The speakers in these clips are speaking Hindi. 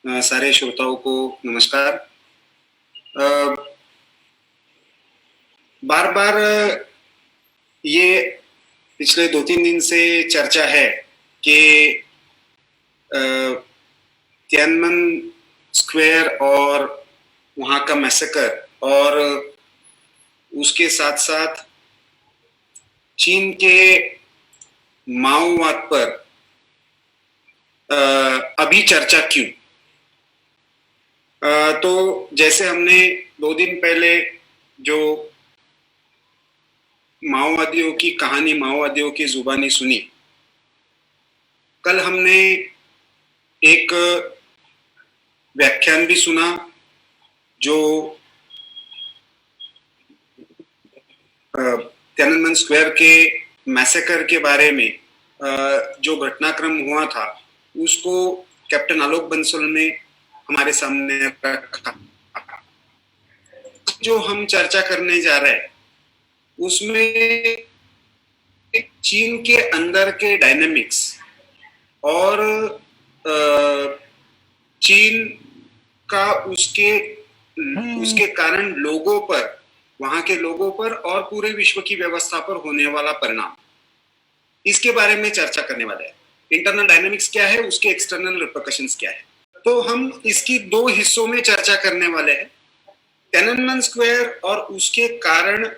सारे श्रोताओं को नमस्कार। बार बार ये पिछले 2-3 दिन से चर्चा है कि तियानमन स्क्वायर और वहाँ का मैसेकर और उसके साथ साथ चीन के माओवाद पर अभी चर्चा क्यों। तो जैसे हमने 2 दिन पहले जो माओवादियों की कहानी माओवादियों की जुबानी सुनी, कल हमने एक व्याख्यान भी सुना जो तियाननमेन स्क्वायर के मैसेकर के बारे में जो घटनाक्रम हुआ था उसको कैप्टन आलोक बंसल ने हमारे सामने रखा। जो हम चर्चा करने जा रहे हैं उसमें चीन के अंदर के डायनेमिक्स और चीन का उसके कारण लोगों पर, वहां के लोगों पर और पूरे विश्व की व्यवस्था पर होने वाला परिणाम, इसके बारे में चर्चा करने वाले हैं। इंटरनल डायनेमिक्स क्या है, उसके एक्सटर्नल रिपरकशंस क्या है। तो हम इसकी 2 हिस्सों में चर्चा करने वाले हैं। तियाननमेन स्क्वायर और उसके कारण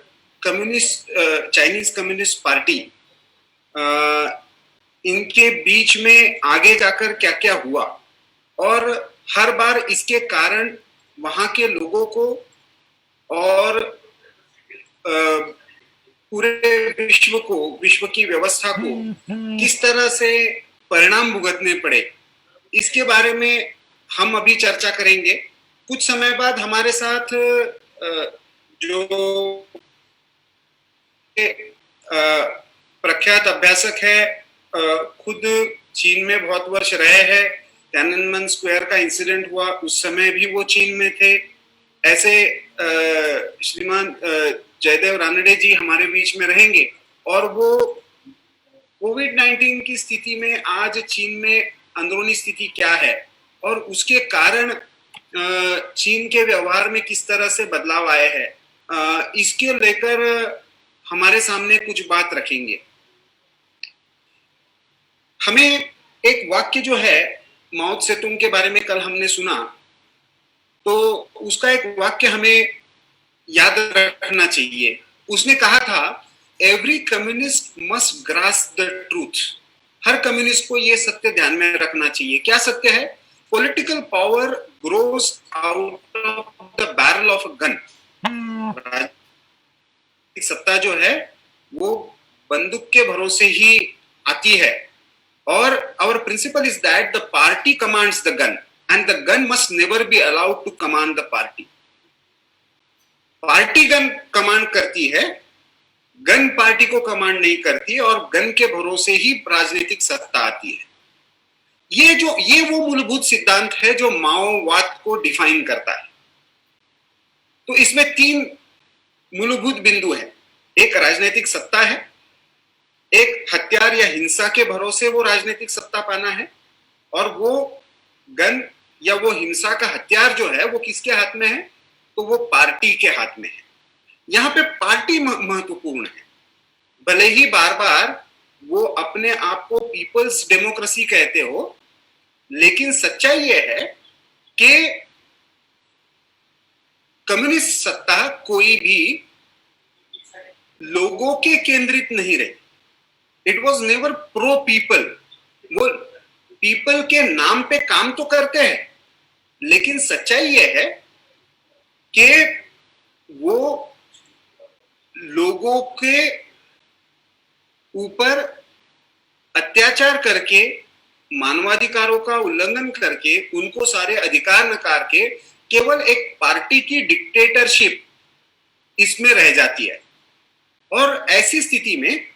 चाइनीज कम्युनिस्ट पार्टी, इनके बीच में आगे जाकर क्या क्या हुआ और हर बार इसके कारण वहां के लोगों को और पूरे विश्व की व्यवस्था को किस तरह से परिणाम भुगतने पड़े, इसके बारे में हम अभी चर्चा करेंगे। कुछ समय बाद हमारे साथ जो प्रख्यात अभ्यासक है, खुद चीन में बहुत वर्ष रहे हैं, तियाननमेन स्क्वायर का इंसिडेंट हुआ उस समय भी वो चीन में थे, ऐसे श्रीमान जयदेव रानडे जी हमारे बीच में रहेंगे और वो कोविड-19 की स्थिति में आज चीन में अंदरूनी स्थिति क्या है और उसके कारण चीन के व्यवहार में किस तरह से बदलाव आए हैं, इसके लेकर हमारे सामने कुछ बात रखेंगे। हमें एक वाक्य जो है माओ त्से-तुंग के बारे में कल हमने सुना, तो उसका एक वाक्य हमें याद रखना चाहिए। उसने कहा था, every communist must grasp the truth. Her communist को ये सत्य ध्यान में रखना चाहिए। क्या सत्य है? Political power grows out of the barrel of a gun. सत्ता जो है वो बंदूक के भरोसे ही आती है और our principle is that the party commands the gun and the gun must never be allowed to command the party. Party gun command करती है, गन पार्टी को कमांड नहीं करती और गन के भरोसे ही राजनीतिक सत्ता आती है। ये वो मूलभूत सिद्धांत है जो माओवाद को डिफाइन करता है। तो इसमें 3 मूलभूत बिंदु है। एक राजनीतिक सत्ता है, एक हथियार या हिंसा के भरोसे वो राजनीतिक सत्ता पाना है, और वो गन या वो हिंसा का हथियार जो है वो किसके हाथ में है? तो वो पार्टी के हाथ में है। यहां पे पार्टी महत्वपूर्ण है। भले ही बार बार वो अपने आप को पीपल्स डेमोक्रेसी कहते हो, लेकिन सच्चाई ये है कि कम्युनिस्ट सत्ता कोई भी लोगों के केंद्रित नहीं रही। It was never pro people. वो पीपल के नाम पे काम तो करते हैं, लेकिन सच्चाई ये है कि वो लोगों के ऊपर अत्याचार करके, मानवाधिकारों का उल्लंघन करके, उनको सारे अधिकार नकार के केवल एक पार्टी की डिक्टेटरशिप इसमें रह जाती है। और ऐसी स्थिति में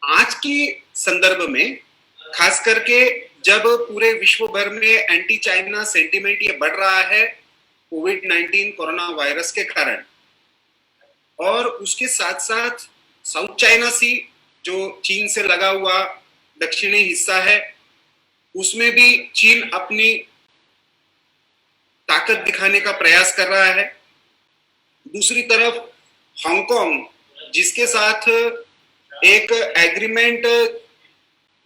आज की संदर्भ में, खास करके जब पूरे विश्व भर में एंटी चाइना सेंटिमेंट ये बढ़ रहा है कोविड-19 कोरोना वायरस के कारण, और उसके साथ साथ साउथ चाइना सी जो चीन से लगा हुआ दक्षिणी हिस्सा है, उसमें भी चीन अपनी ताकत दिखाने का प्रयास कर रहा है। दूसरी तरफ हांगकांग, जिसके साथ एक एग्रीमेंट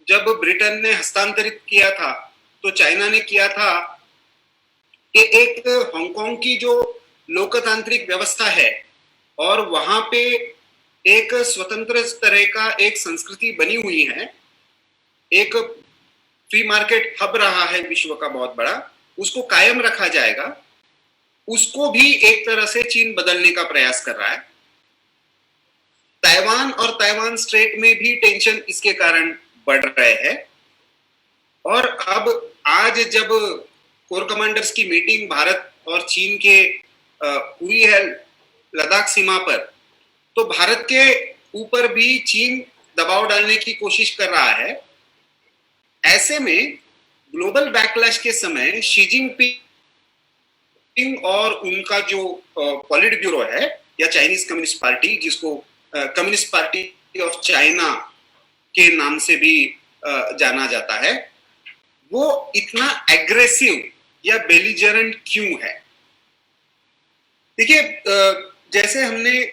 जब ब्रिटेन ने हस्तांतरित किया था तो चाइना ने किया था कि एक हांगकांग की जो लोकतांत्रिक व्यवस्था है और वहां पे एक स्वतंत्र तरह का एक संस्कृति बनी हुई है, एक फ्री मार्केट हब रहा है विश्व का बहुत बड़ा, उसको कायम रखा जाएगा। उसको भी एक तरह से चीन बदलने का प्रयास कर रहा है। ताइवान और ताइवान स्ट्रेट में भी टेंशन इसके कारण बढ़ रहे हैं। और अब आज जब कोर कमांडर्स की मीटिंग भारत और चीन के हुई है लद्दाख सीमा पर, तो भारत के ऊपर भी चीन दबाव डालने की कोशिश कर रहा है। ऐसे में ग्लोबल बैकलैश के समय शी जिनपिंग और उनका जो पॉलिट ब्यूरो है या चाइनीज कम्युनिस्ट पार्टी, जिसको कम्युनिस्ट पार्टी ऑफ चाइना के नाम से भी जाना जाता है, वो इतना एग्रेसिव या बेलिजरेंट क्यों है? देखिए, जैसे हमने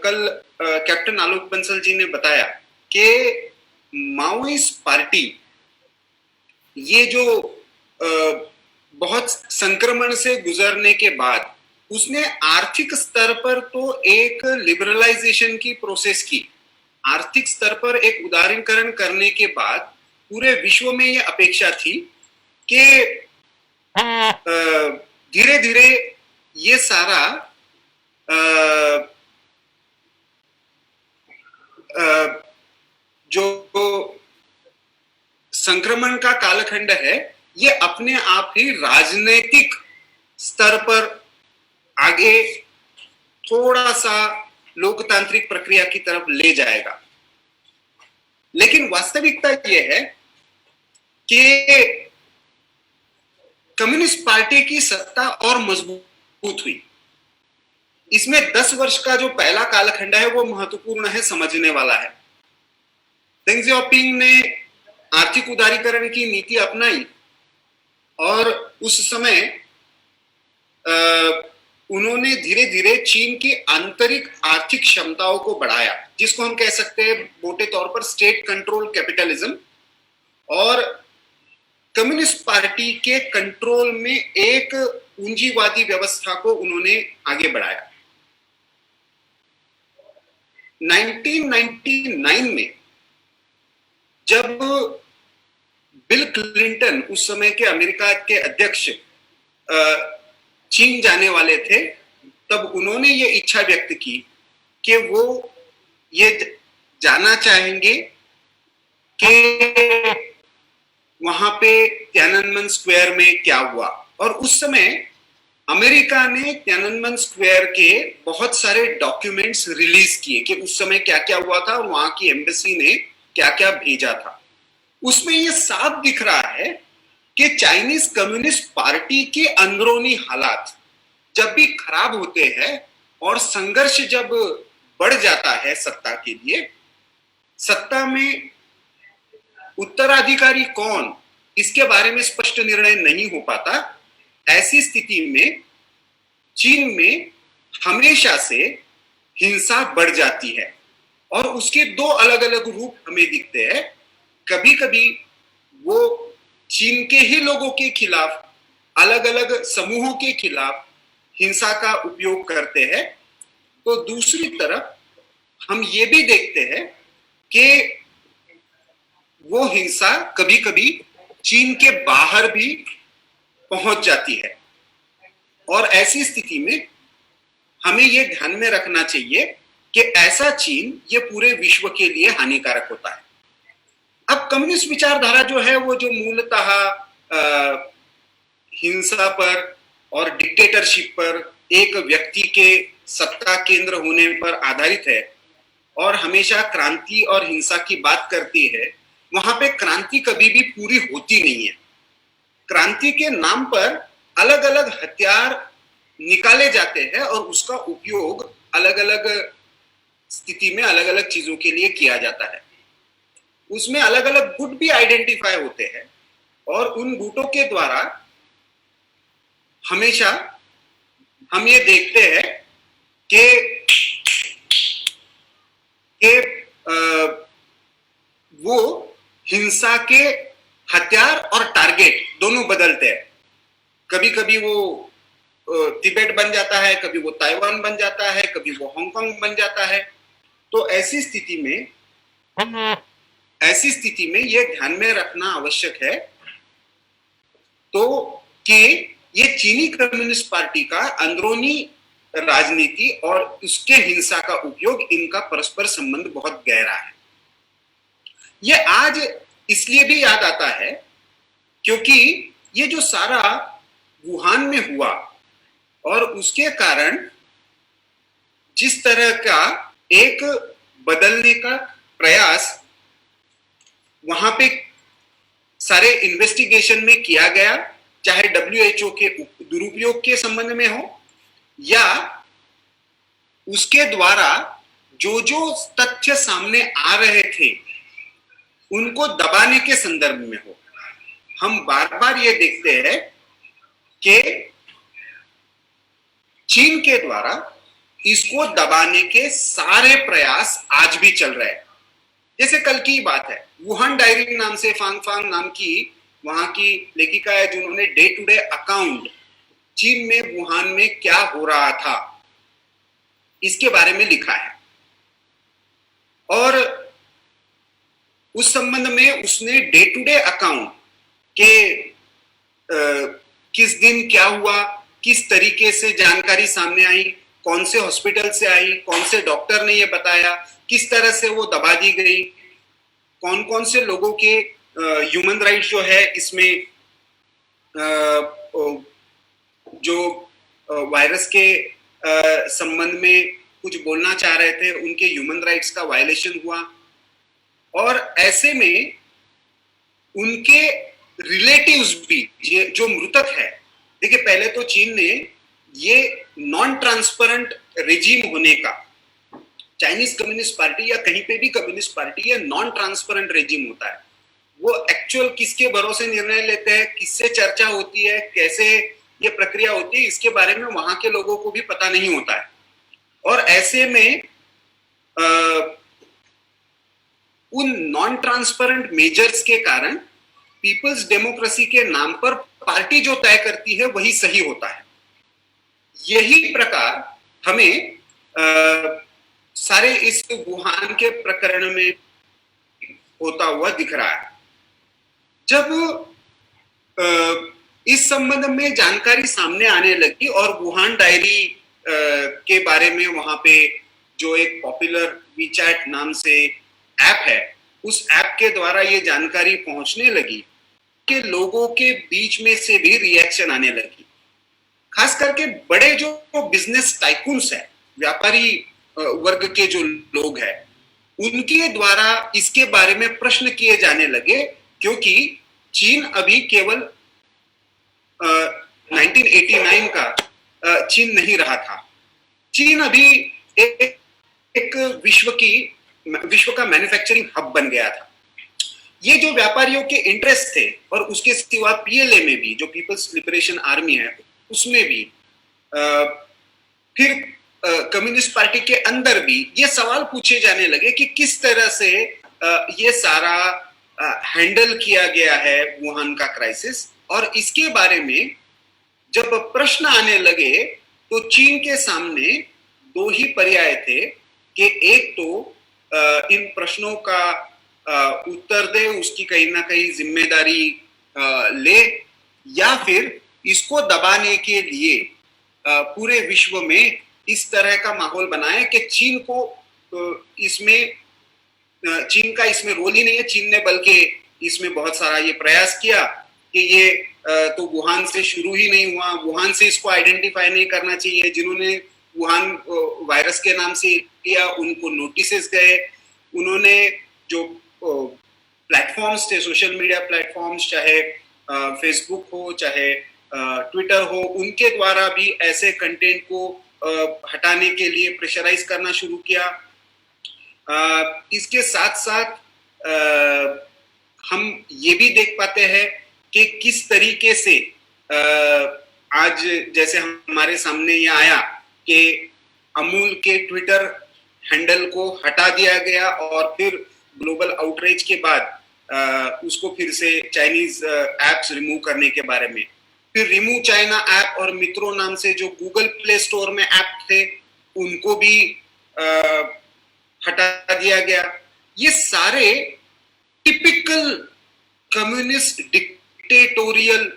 कल कैप्टन आलोक बंसल जी ने बताया कि माओइस्ट पार्टी ये जो बहुत संक्रमण से गुजरने के बाद उसने आर्थिक स्तर पर तो एक लिबरलाइजेशन की प्रोसेस की, आर्थिक स्तर पर एक उदारीकरण करने के बाद पूरे विश्व में यह अपेक्षा थी कि धीरे धीरे ये सारा जो संक्रमण का कालखंड है ये अपने आप ही राजनीतिक स्तर पर आगे थोड़ा सा लोकतांत्रिक प्रक्रिया की तरफ ले जाएगा। लेकिन वास्तविकता यह है कि कम्युनिस्ट पार्टी की सत्ता और मजबूत हुई। इसमें 10 वर्ष का जो पहला कालखंड है वो महत्वपूर्ण है, समझने वाला है। डेंग ज़ियाओपिंग ने आर्थिक उदारीकरण की नीति अपनाई और उस समय उन्होंने धीरे धीरे चीन की आंतरिक आर्थिक क्षमताओं को बढ़ाया, जिसको हम कह सकते हैं मोटे तौर पर स्टेट कंट्रोल कैपिटलिज्म, और कम्युनिस्ट पार्टी के कंट्रोल में एक पूंजीवादी व्यवस्था को उन्होंने आगे बढ़ाया। 1999 में जब बिल क्लिंटन, उस समय के अमेरिका के अध्यक्ष, चीन जाने वाले थे, तब उन्होंने ये इच्छा व्यक्त की कि वो ये जानना चाहेंगे कि वहां पे तियाननमेन स्क्वायर में क्या हुआ। और उस समय अमेरिका ने तियाननमेन स्क्वायर के बहुत सारे डॉक्यूमेंट्स रिलीज किए कि उस समय क्या क्या हुआ था और वहां की एम्बेसी ने क्या क्या भेजा था। उसमें ये साफ दिख रहा है कि चाइनीज कम्युनिस्ट पार्टी के अंदरूनी हालात जब भी खराब होते हैं और संघर्ष जब बढ़ जाता है सत्ता के लिए, सत्ता में उत्तराधिकारी कौन, इसके बारे में स्पष्ट निर्णय नहीं हो पाता। ऐसी स्थिति में चीन में हमेशा से हिंसा बढ़ जाती है और उसके दो अलग अलग रूप हमें दिखते हैं। कभी कभी वो चीन के ही लोगों के खिलाफ, अलग अलग समूहों के खिलाफ हिंसा का उपयोग करते हैं, तो दूसरी तरफ हम ये भी देखते हैं कि वो हिंसा कभी कभी चीन के बाहर भी पहुंच जाती है। और ऐसी स्थिति में हमें ये ध्यान में रखना चाहिए कि ऐसा चीन ये पूरे विश्व के लिए हानिकारक होता है। अब कम्युनिस्ट विचारधारा जो है वो जो मूलतः हिंसा पर और डिक्टेटरशिप पर, एक व्यक्ति के सत्ता केंद्र होने पर आधारित है और हमेशा क्रांति और हिंसा की बात करती है, वहां पे क्रांति कभी भी पूरी होती नहीं है। क्रांति के नाम पर अलग अलग हथियार निकाले जाते हैं और उसका उपयोग अलग अलग स्थिति में अलग अलग चीजों के लिए किया जाता है। उसमें अलग अलग गुट भी आइडेंटिफाई होते हैं और उन गुटों के द्वारा हमेशा हम ये देखते हैं कि वो हिंसा के हथियार और टारगेट दोनों बदलते हैं। कभी कभी वो तिब्बत बन जाता है, कभी वो ताइवान बन जाता है, कभी वो हांगकांग बन जाता है। तो ऐसी स्थिति में ये ध्यान में रखना आवश्यक है तो कि ये चीनी कम्युनिस्ट पार्टी का अंदरूनी राजनीति और उसके हिंसा का उपयोग, इनका परस्पर संबंध बहुत गहरा है। ये आज इसलिए भी याद आता है क्योंकि ये जो सारा वुहान में हुआ और उसके कारण जिस तरह का एक बदलने का प्रयास वहां पे सारे इन्वेस्टिगेशन में किया गया, चाहे डब्ल्यूएचओ के दुरुपयोग के संबंध में हो या उसके द्वारा जो जो तथ्य सामने आ रहे थे उनको दबाने के संदर्भ में हो, हम बार बार ये देखते हैं कि चीन के द्वारा इसको दबाने के सारे प्रयास आज भी चल रहे हैं। जैसे कल की बात है, वुहान डायरी नाम से फांग फांग नाम की वहां की लेखिका है जिन्होंने डे टू डे अकाउंट चीन में वुहान में क्या हो रहा था इसके बारे में लिखा है और उस संबंध में उसने डे टू डे अकाउंट के किस दिन क्या हुआ, किस तरीके से जानकारी सामने आई, कौन से हॉस्पिटल से आई, कौन से डॉक्टर ने ये बताया, किस तरह से वो दबा दी गई, कौन कौन से लोगों के ह्यूमन राइट्स जो है इसमें जो वायरस के संबंध में कुछ बोलना चाह रहे थे उनके ह्यूमन राइट्स का वायलेशन हुआ। और ऐसे में उनके रिलेटिव्स भी जो मृतक है, देखिए पहले तो चीन ने ये नॉन ट्रांसपेरेंट रेजिम होने का, चाइनीज कम्युनिस्ट पार्टी या कहीं पे भी कम्युनिस्ट पार्टी, ये नॉन ट्रांसपेरेंट रेजिम होता है। वो एक्चुअल किसके भरोसे निर्णय लेते हैं, किससे चर्चा होती है, कैसे ये प्रक्रिया होती है, इसके बारे में वहां के लोगों को भी पता नहीं होता है। और ऐसे में उन नॉन ट्रांसपेरेंट मेजर्स के कारण पीपल्स डेमोक्रेसी के नाम पर पार्टी जो तय करती है वही सही होता है। यही प्रकार हमें सारे इस वुहान के प्रकरण में होता हुआ दिख रहा है। जब इस संबंध में जानकारी सामने आने लगी और वुहान डायरी के बारे में वहां पे जो एक पॉपुलर वीचैट नाम से ऐप है, उस ऐप के द्वारा ये जानकारी पहुंचने लगी कि लोगों के बीच में से भी रिएक्शन आने लगी। खास करके बड़े जो बिजनेस टाइकून्स है, व्यापारी वर्ग के जो लोग हैं, उनके द्वारा इसके बारे में प्रश्न किए जाने लगे क्योंकि चीन अभी केवल 1989 का चीन नहीं रहा था। चीन अभी एक विश्व का मैन्युफैक्चरिंग हब बन गया था। ये जो व्यापारियों के इंटरेस्ट थे और उसके सिवा पीएलए में भी, जो पीपल्स लिबरेशन आर्मी है, उसमें भी फिर कम्युनिस्ट पार्टी के अंदर भी ये सवाल पूछे जाने लगे कि किस तरह से ये सारा हैंडल किया गया है वुहान का क्राइसिस। और इसके बारे में जब प्रश्न आने लगे तो चीन के सामने दो ही पर्याय थे कि एक तो इन प्रश्नों का उत्तर दे, उसकी कहीं ना कहीं जिम्मेदारी ले, या फिर इसको दबाने के लिए पूरे विश्व में इस तरह का माहौल बनाए कि चीन का इसमें रोल ही नहीं है। चीन ने बल्कि इसमें बहुत सारा ये प्रयास किया कि ये तो वुहान से शुरू ही नहीं हुआ, वुहान से इसको आइडेंटिफाई नहीं करना चाहिए। जिन्होंने वुहान वायरस के नाम से किया उनको नोटिसेस गए। उन्होंने जो प्लेटफॉर्म्स थे, सोशल मीडिया प्लेटफॉर्म्स, चाहे फेसबुक हो चाहे ट्विटर हो, उनके द्वारा भी ऐसे कंटेंट को हटाने के लिए प्रेशराइज करना शुरू किया। इसके साथ साथ हम ये भी देख पाते हैं कि किस तरीके से आज जैसे हमारे सामने ये आया कि अमूल के ट्विटर हैंडल को हटा दिया गया और फिर ग्लोबल आउटरीच के बाद उसको फिर से चाइनीज एप्स रिमूव करने के बारे में, फिर रिमूव चाइना ऐप और मित्रों नाम से जो गूगल प्ले स्टोर में ऐप थे उनको भी हटा दिया गया। ये सारे typical communist dictatorial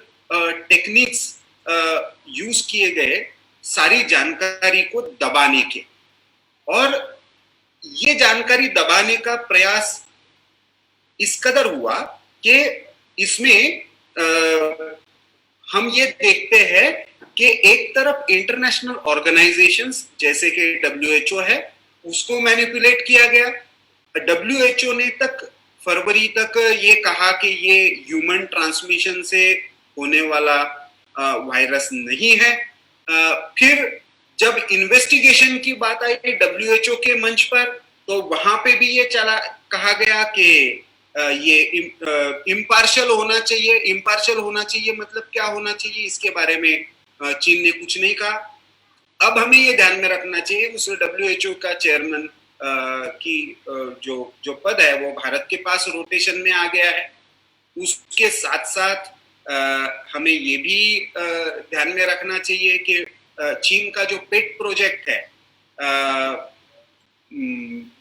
techniques use किए गए सारी जानकारी को दबाने के, और ये जानकारी दबाने का प्रयास इस कदर हुआ कि इसमें हम ये देखते हैं कि एक तरफ इंटरनेशनल ऑर्गेनाइजेशंस जैसे कि WHO है उसको मैनिपुलेट किया गया। WHO ने तक फरवरी तक ये कहा कि ये ह्यूमन ट्रांसमिशन से होने वाला वायरस नहीं है। फिर जब इन्वेस्टिगेशन की बात आई WHO के मंच पर तो वहां पे भी ये कहा गया कि ये इम्पार्शियल होना चाहिए। इम्पार्शियल होना चाहिए मतलब क्या होना चाहिए इसके बारे में चीन ने कुछ नहीं कहा। अब हमें ये ध्यान में रखना चाहिए उस WHO का चेयरमैन की जो पद है वो भारत के पास रोटेशन में आ गया है। उसके साथ साथ हमें ये भी ध्यान में रखना चाहिए कि चीन का जो पेट प्रोजेक्ट है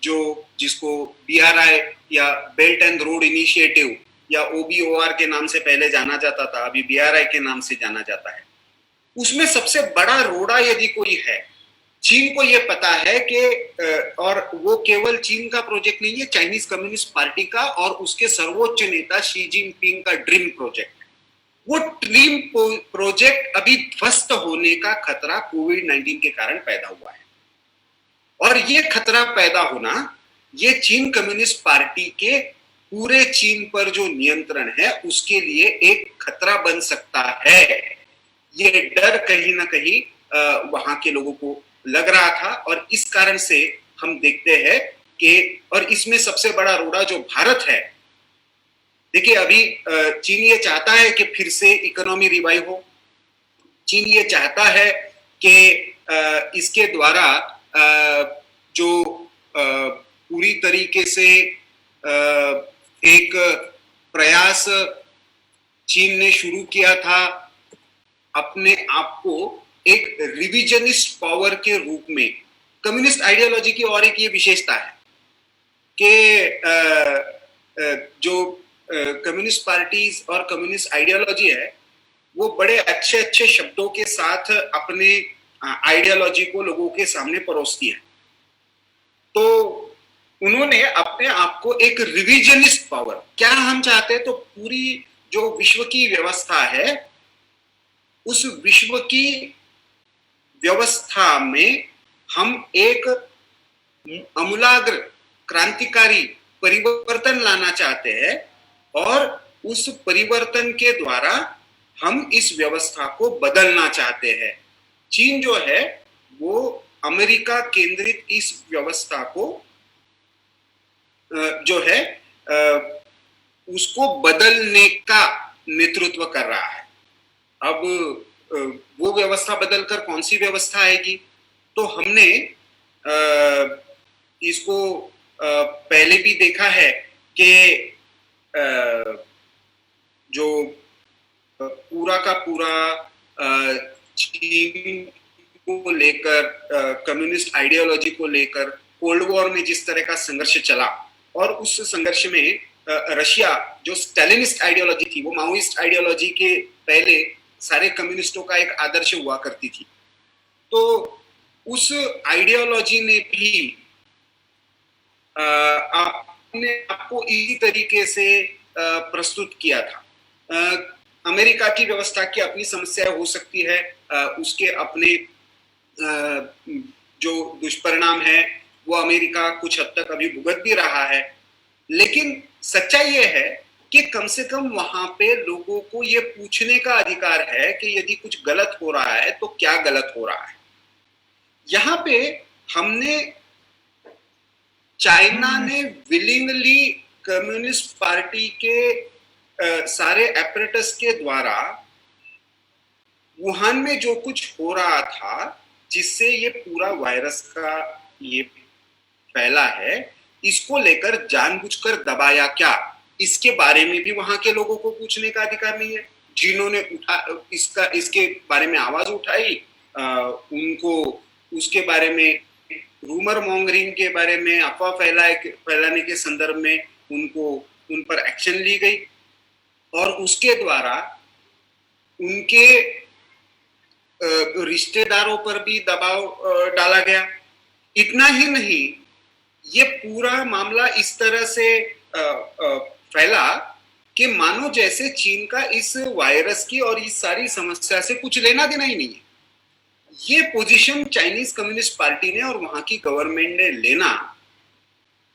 जो जिसको BRI या बेल्ट एंड रोड इनिशिएटिव या OBOR के नाम से पहले जाना जाता था, अभी BRI के नाम से जाना जाता है, उसमें सबसे बड़ा रोड़ा यदि कोई है, चीन को ये पता है कि और वो केवल चीन का प्रोजेक्ट नहीं है, चाइनीज कम्युनिस्ट पार्टी का और उसके सर्वोच्च नेता शी जिनपिंग का ड्रीम प्रोजेक्ट। वो ड्रीम प्रोजेक्ट अभी ध्वस्त होने का खतरा कोविड-19 के कारण पैदा हुआ है, और ये खतरा पैदा होना ये चीन कम्युनिस्ट पार्टी के पूरे चीन पर जो नियंत्रण है उसके लिए एक खतरा बन सकता है। ये डर कहीं ना कहीं वहां के लोगों को लग रहा था, और इस कारण से हम देखते हैं कि, और इसमें सबसे बड़ा रोड़ा जो भारत है, देखिए अभी चीन ये चाहता है कि फिर से इकोनॉमी रिवाइव हो। चीन ये चाहता है कि इसके द्वारा जो पूरी तरीके से एक प्रयास चीन ने शुरू किया था अपने आप को एक रिविजनिस्ट पावर के रूप में, कम्युनिस्ट आइडियोलॉजी की और एक ये विशेषता है कि जो कम्युनिस्ट पार्टीज और कम्युनिस्ट आइडियोलॉजी है वो बड़े अच्छे अच्छे शब्दों के साथ अपने आइडियोलॉजी को लोगों के सामने परोसती है। तो उन्होंने अपने आप को एक रिविजनिस्ट पावर, क्या हम चाहते हैं तो पूरी जो विश्व की व्यवस्था है उस विश्व की व्यवस्था में हम एक आमूलाग्र क्रांतिकारी परिवर्तन लाना चाहते हैं, और उस परिवर्तन के द्वारा हम इस व्यवस्था को बदलना चाहते हैं। चीन जो है वो अमेरिका केंद्रित इस व्यवस्था को जो है उसको बदलने का नेतृत्व कर रहा है। अब वो व्यवस्था बदलकर कौन सी व्यवस्था आएगी, तो हमने इसको पहले भी देखा है कि जो पूरा का पूरा चीन को लेकर, कम्युनिस्ट आइडियोलॉजी को लेकर कोल्ड वॉर में जिस तरह का संघर्ष चला, और उस संघर्ष में रशिया जो स्टालिनिस्ट आइडियोलॉजी थी, वो माओइस्ट आइडियोलॉजी के पहले सारे कम्युनिस्टों का एक आदर्श हुआ करती थी, तो उस आइडियोलॉजी ने भी अपने आपको इसी तरीके से प्रस्तुत किया था। अमेरिका की व्यवस्था की अपनी समस्या हो सकती है, उसके अपने जो दुष्परिणाम है वो अमेरिका कुछ हद तक अभी भुगत भी रहा है, लेकिन सच्चाई ये है कि कम से कम वहां पे लोगों को ये पूछने का अधिकार है कि यदि कुछ गलत हो रहा है तो क्या गलत हो रहा है। यहाँ पे हमने, चाइना ने विलिंगली कम्युनिस्ट पार्टी के सारे एपरेटस के द्वारा वुहान में जो कुछ हो रहा था जिससे ये पूरा वायरस का ये फैला है, इसको लेकर जानबूझकर दबाया क्या, इसके बारे में भी वहां के लोगों को पूछने का अधिकार नहीं है। जिन्होंने इसके बारे में आवाज उठाई, उनको उसके बारे में, रूमर मॉन्गरिंग के बारे में, अफवाह फैलाने के संदर्भ में उनको उन पर एक्शन ली गई और उसके द्वारा उनके रिश्तेदारों पर भी दबाव डाला गया। इतना ही नहीं, ये पूरा मामला इस तरह से फैला कि मानो जैसे चीन का इस वायरस की और इस सारी समस्या से कुछ लेना देना ही नहीं है। ये पोजीशन चाइनीज कम्युनिस्ट पार्टी ने और वहां की गवर्नमेंट ने लेना,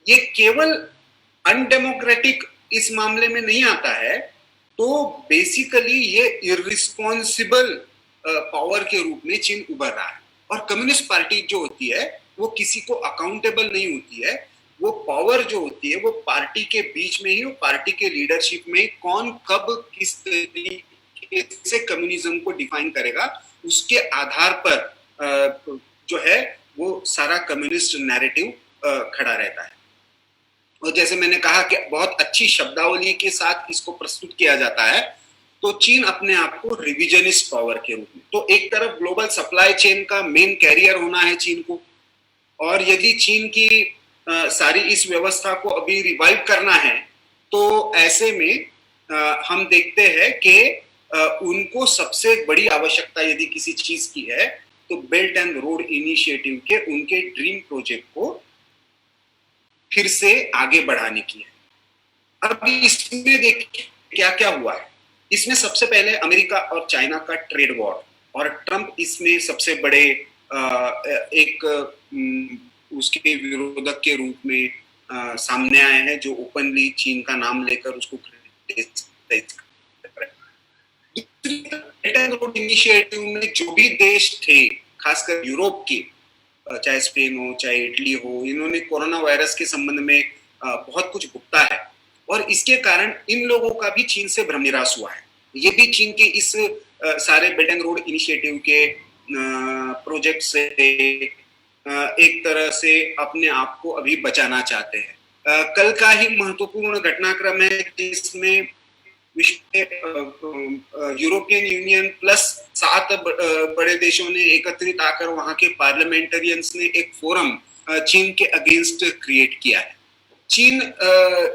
ये केवल अनडेमोक्रेटिक इस मामले में नहीं आता है, तो बेसिकली ये इररिस्पॉन्सिबल पावर के रूप में चीन उभर रहा है। और कम्युनिस्ट पार्टी जो होती है वो किसी को अकाउंटेबल नहीं होती है। वो पावर जो होती है वो पार्टी के बीच में ही, वो पार्टी के लीडरशिप में कौन कब किस तरीके से कम्युनिज्म को डिफाइन करेगा, उसके आधार पर जो है वो सारा कम्युनिस्ट नैरेटिव खड़ा रहता है। और जैसे मैंने कहा कि बहुत अच्छी शब्दावली के साथ इसको प्रस्तुत किया जाता है, तो चीन अपने आप को रिविजनिस्ट पावर के रूप में, तो एक तरफ ग्लोबल सप्लाई चेन का मेन कैरियर होना है चीन को, और यदि चीन की सारी इस व्यवस्था को अभी रिवाइव करना है, तो ऐसे में हम देखते हैं कि उनको सबसे बड़ी आवश्यकता यदि किसी चीज की है तो बेल्ट एंड रोड इनिशिएटिव के उनके ड्रीम प्रोजेक्ट को फिर से आगे बढ़ाने की है। अब इसमें देखिए क्या क्या हुआ है। इसमें सबसे पहले अमेरिका और चाइना का ट्रेड वॉर, और ट्रंप इसमें सबसे बड़े एक उसके विरोधक के रूप में सामने आए हैं, जो ओपनली चीन का नाम लेकर उसको इनिशिएटिव में जो भी देश थे, खासकर यूरोप के, चाहे स्पेन हो चाहे इटली हो, इन्होंने कोरोना वायरस के संबंध में बहुत कुछ भुगता है, और इसके कारण इन लोगों का भी चीन से भ्रमनिरास हुआ है। ये भी चीन के इस सारे बेल्ट एंड रोड इनिशिएटिव के प्रोजेक्ट से एक तरह से अपने आप को अभी बचाना चाहते हैं। कल का ही महत्वपूर्ण घटनाक्रम है जिसमें यूरोपियन यूनियन प्लस 7 बड़े देशों ने एकत्रित आकर वहां के पार्लियामेंटेरियंस ने एक फोरम चीन के अगेंस्ट क्रिएट किया है। चीन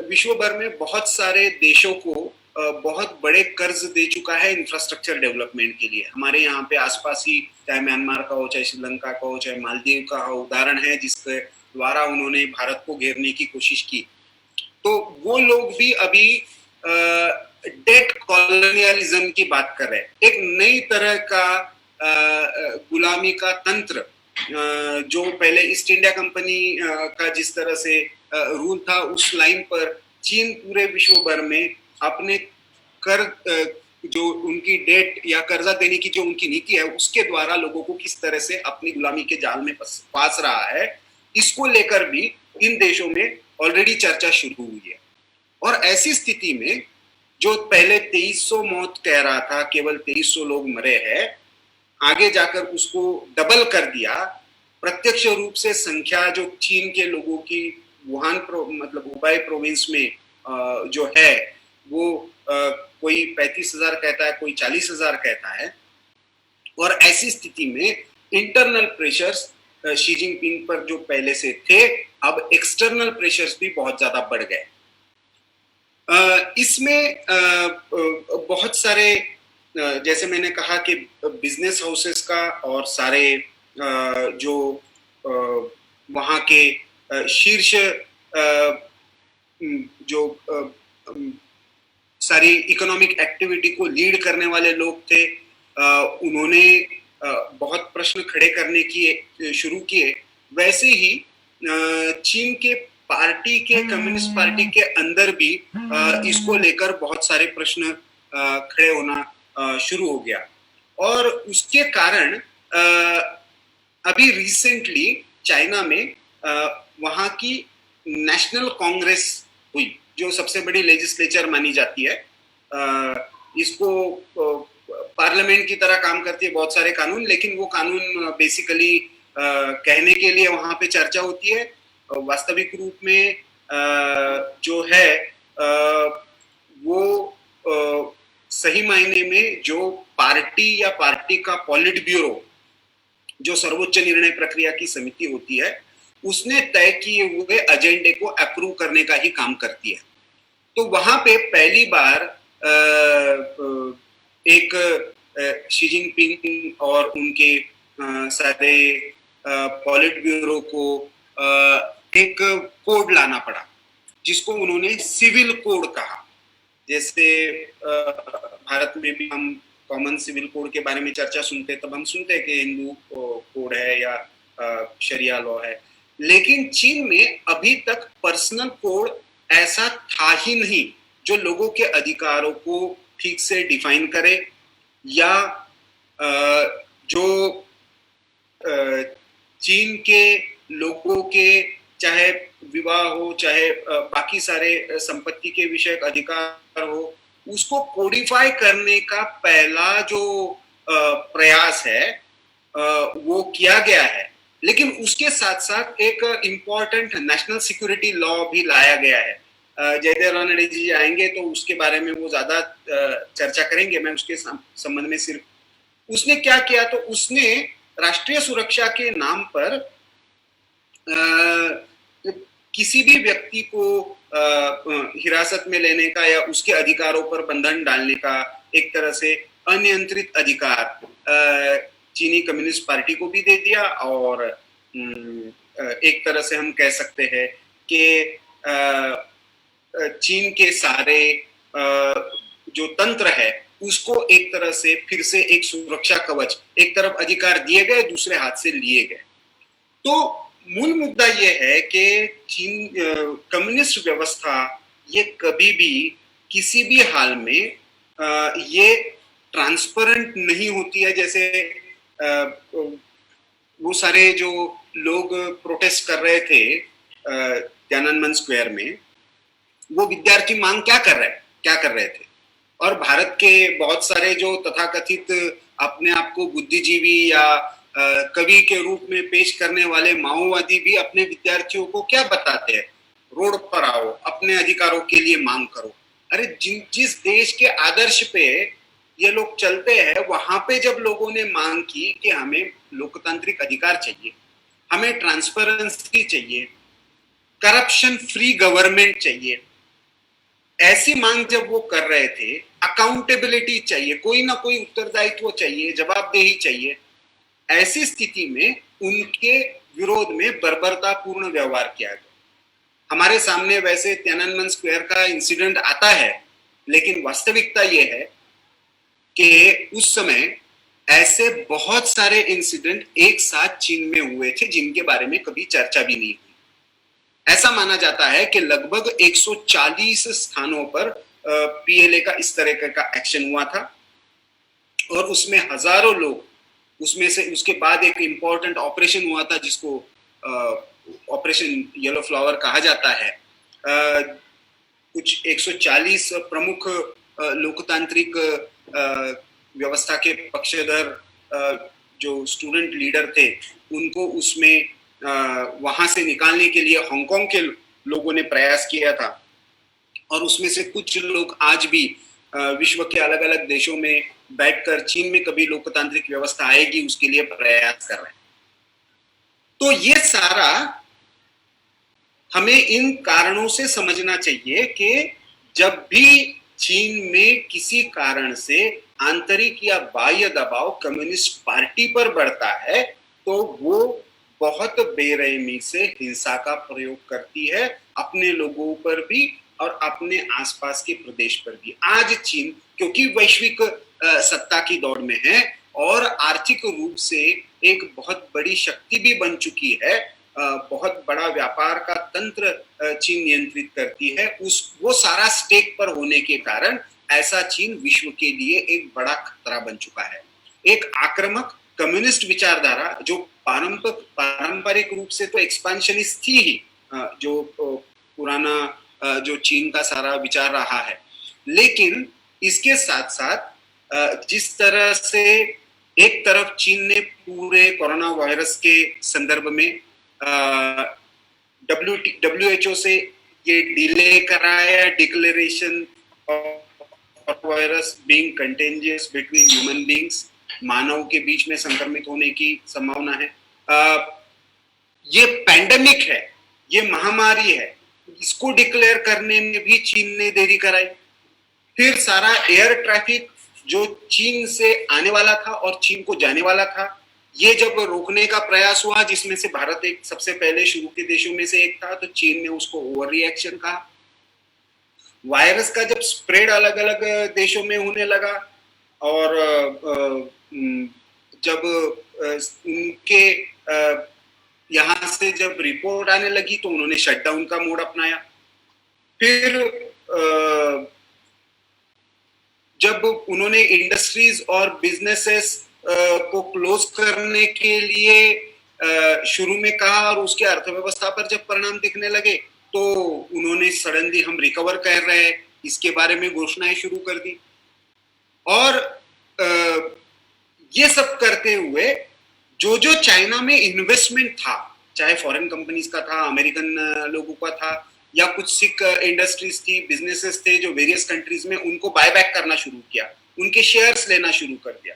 विश्व भर में बहुत सारे देशों को बहुत बड़े कर्ज दे चुका है इंफ्रास्ट्रक्चर डेवलपमेंट के लिए। हमारे यहाँ पे आसपास ही, चाहे म्यांमार का हो, चाहे श्रीलंका का हो, चाहे मालदीव का हो, उदाहरण है जिसके द्वारा उन्होंने भारत को घेरने की कोशिश की। तो वो लोग भी अभी डेट कॉलोनियलिज्म की बात कर रहे हैं, एक नई तरह का गुलामी का तंत्र, जो पहले ईस्ट इंडिया कंपनी का जिस तरह से रूल था, उस लाइन पर चीन पूरे विश्व भर में अपने कर जो उनकी डेट या कर्जा देने की जो उनकी नीति है, उसके द्वारा लोगों को किस तरह से अपनी गुलामी के जाल में फांस रहा है, इसको लेकर भी इन देशों में ऑलरेडी चर्चा शुरू हुई है। और ऐसी स्थिति में जो पहले 2300 मौत कह रहा था, केवल 2300 लोग मरे हैं, आगे जाकर उसको डबल कर दिया। प्रत्यक्ष रूप से संख्या जो चीन के लोगों की वुहान मतलब हुबाई प्रोविंस में जो है वो कोई 35,000 कहता है, कोई 40,000 कहता है। और ऐसी स्थिति में इंटरनल प्रेशर्स शी जिनपिंग पर जो पहले से थे, अब एक्सटर्नल प्रेशर्स भी बहुत ज्यादा बढ़ गए। इसमें बहुत सारे, जैसे मैंने कहा कि बिजनेस हाउसेस का और सारे जो वहाँ के शीर्ष जो सारी इकोनॉमिक एक्टिविटी को लीड करने वाले लोग थे, उन्होंने बहुत प्रश्न खड़े करने की शुरू किए। वैसे ही चीन के पार्टी के, कम्युनिस्ट पार्टी के अंदर भी इसको लेकर बहुत सारे प्रश्न खड़े होना शुरू हो गया। और उसके कारण अभी रिसेंटली चाइना में वहां की नेशनल कांग्रेस हुई, जो सबसे बड़ी लेजिस्लेचर मानी जाती है। इसको पार्लियामेंट की तरह काम करती है, बहुत सारे कानून, लेकिन वो कानून बेसिकली कहने के लिए वहां पे चर्चा होती है। वास्तविक रूप में जो है वो सही मायने में जो पार्टी या पार्टी का पॉलिट ब्यूरो, जो सर्वोच्च निर्णय प्रक्रिया की समिति होती है, उसने तय किए हुए एजेंडे को अप्रूव करने का ही काम करती है। तो वहां पे पहली बार एक शी जिनपिंग और उनके सारे पॉलिट ब्यूरो को एक कोड लाना पड़ा, जिसको उन्होंने सिविल कोड कहा। जैसे भारत में भी हम कॉमन सिविल कोड के बारे में चर्चा सुनते, तब हम सुनते हैं कि हिंदू कोड है या शरिया लॉ है, लेकिन चीन में अभी तक पर्सनल कोड ऐसा था ही नहीं जो लोगों के अधिकारों को ठीक से डिफाइन करे, या जो चीन के लोगों के चाहे विवाह हो, चाहे बाकी सारे संपत्ति के विषयक अधिकार हो, उसको कोडिफाई करने का पहला जो प्रयास है वो किया गया है। लेकिन उसके साथ साथ एक इम्पोर्टेंट नेशनल सिक्योरिटी लॉ भी लाया गया है। जयदेव रानडे जी आएंगे तो उसके बारे में वो ज्यादा चर्चा करेंगे, मैं उसके संबंध में सिर्फ उसने क्या किया, तो उसने राष्ट्रीय सुरक्षा के नाम पर किसी भी व्यक्ति को हिरासत में लेने का या उसके अधिकारों पर बंधन डालने का एक तरह से अनियंत्रित अधिकार चीनी कम्युनिस्ट पार्टी को भी दे दिया, और एक तरह से हम कह सकते हैं कि चीन के सारे जो तंत्र है उसको एक तरह से फिर से एक सुरक्षा कवच, एक तरफ अधिकार दिए गए, दूसरे हाथ से लिए गए। तो मूल मुद्दा यह है कि चीन कम्युनिस्ट व्यवस्था ये कभी भी किसी भी हाल में ये ट्रांसपेरेंट नहीं होती है। जैसे वो सारे जो लोग प्रोटेस्ट कर रहे थे तियाननमेन स्क्वायर में, वो विद्यार्थी मांग क्या कर रहे थे, और भारत के बहुत सारे जो तथाकथित अपने आप को बुद्धिजीवी या कवि के रूप में पेश करने वाले माओवादी भी अपने विद्यार्थियों को क्या बताते हैं, रोड पर आओ, अपने अधिकारों के लिए मांग करो। अरे जिस देश के आदर्श पे ये लोग चलते हैं, वहां पे जब लोगों ने मांग की कि हमें लोकतांत्रिक अधिकार चाहिए, हमें ट्रांसपेरेंसी चाहिए, करप्शन फ्री गवर्नमेंट चाहिए, ऐसी मांग जब वो कर रहे थे, अकाउंटेबिलिटी चाहिए, कोई ना कोई उत्तरदायित्व चाहिए, जवाबदेही चाहिए, ऐसी स्थिति में उनके विरोध में बर्बरतापूर्ण व्यवहार किया गया। हमारे सामने वैसे तियाननमेन स्क्वायर का इंसिडेंट आता है, लेकिन वास्तविकता यह है कि उस समय ऐसे बहुत सारे इंसिडेंट एक साथ चीन में हुए थे जिनके बारे में कभी चर्चा भी नहीं हुई। ऐसा माना जाता है कि लगभग 140 स्थानों पर पीएलए का इस तरह का एक्शन हुआ था, और उसमें हजारों लोग, उसमें से उसके बाद एक इंपॉर्टेंट ऑपरेशन हुआ था जिसको ऑपरेशन येलो फ्लावर कहा जाता है। कुछ 140 प्रमुख लोकतांत्रिक व्यवस्था के पक्षधर जो स्टूडेंट लीडर थे, उनको उसमें वहां से निकालने के लिए हांगकांग के लोगों ने प्रयास किया था, और उसमें से कुछ लोग आज भी विश्व के अलग अलग देशों में बैठकर चीन में कभी लोकतांत्रिक व्यवस्था आएगी उसके लिए प्रयास कर रहे हैं। तो ये सारा हमें इन कारणों से समझना चाहिए कि जब भी चीन में किसी कारण से आंतरिक या बाह्य दबाव कम्युनिस्ट पार्टी पर बढ़ता है, तो वो बहुत बेरहमी से हिंसा का प्रयोग करती है, अपने लोगों पर भी और अपने आसपास के प्रदेश पर भी। आज चीन क्योंकि वैश्विक सत्ता की दौड़ में है और आर्थिक रूप से एक बहुत बड़ी शक्ति भी बन चुकी है, बहुत बड़ा व्यापार का तंत्र चीन नियंत्रित करती है, वो सारा स्टेक पर होने के कारण ऐसा चीन विश्व के लिए एक बड़ा खतरा बन चुका है। एक आक्रामक कम्युनिस्ट विचारधारा जो पारंपरिक रूप से तो एक्सपेंशनिस्ट थी ही, जो पुराना जो चीन का सारा विचार रहा है, लेकिन इसके साथ साथ जिस तरह से एक तरफ चीन ने पूरे कोरोना वायरस के संदर्भ में WHO से ये डिले कराया declaration of virus being contagious between human beings, मानव के बीच में संक्रमित होने की संभावना है। ये पैंडेमिक है, ये महामारी है, इसको डिक्लेयर करने में भी चीन ने देरी कराई। फिर सारा एयर ट्रैफिक जो चीन से आने वाला था और चीन को जाने वाला था, ये जब रोकने का प्रयास हुआ, जिसमें से भारत एक सबसे पहले शुरू के देशों में से एक था, तो चीन ने उसको ओवर रिएक्शन कहा। वायरस का जब स्प्रेड अलग अलग देशों में होने लगा और जब उनके यहां से जब रिपोर्ट आने लगी तो उन्होंने शटडाउन का मोड अपनाया। फिर जब उन्होंने इंडस्ट्रीज और बिजनेसेस को क्लोज करने के लिए शुरू में कहा और उसके अर्थव्यवस्था पर जब परिणाम दिखने लगे तो उन्होंने सडनली हम रिकवर कर रहे हैं इसके बारे में घोषणाएं शुरू कर दी। और ये सब करते हुए जो चाइना में इन्वेस्टमेंट था, चाहे फॉरेन कंपनीज का था, अमेरिकन लोगों का था, या कुछ सिख इंडस्ट्रीज थी, बिजनेसेस थे जो वेरियस कंट्रीज में, उनको बायबैक करना शुरू किया, उनके शेयर्स लेना शुरू कर दिया।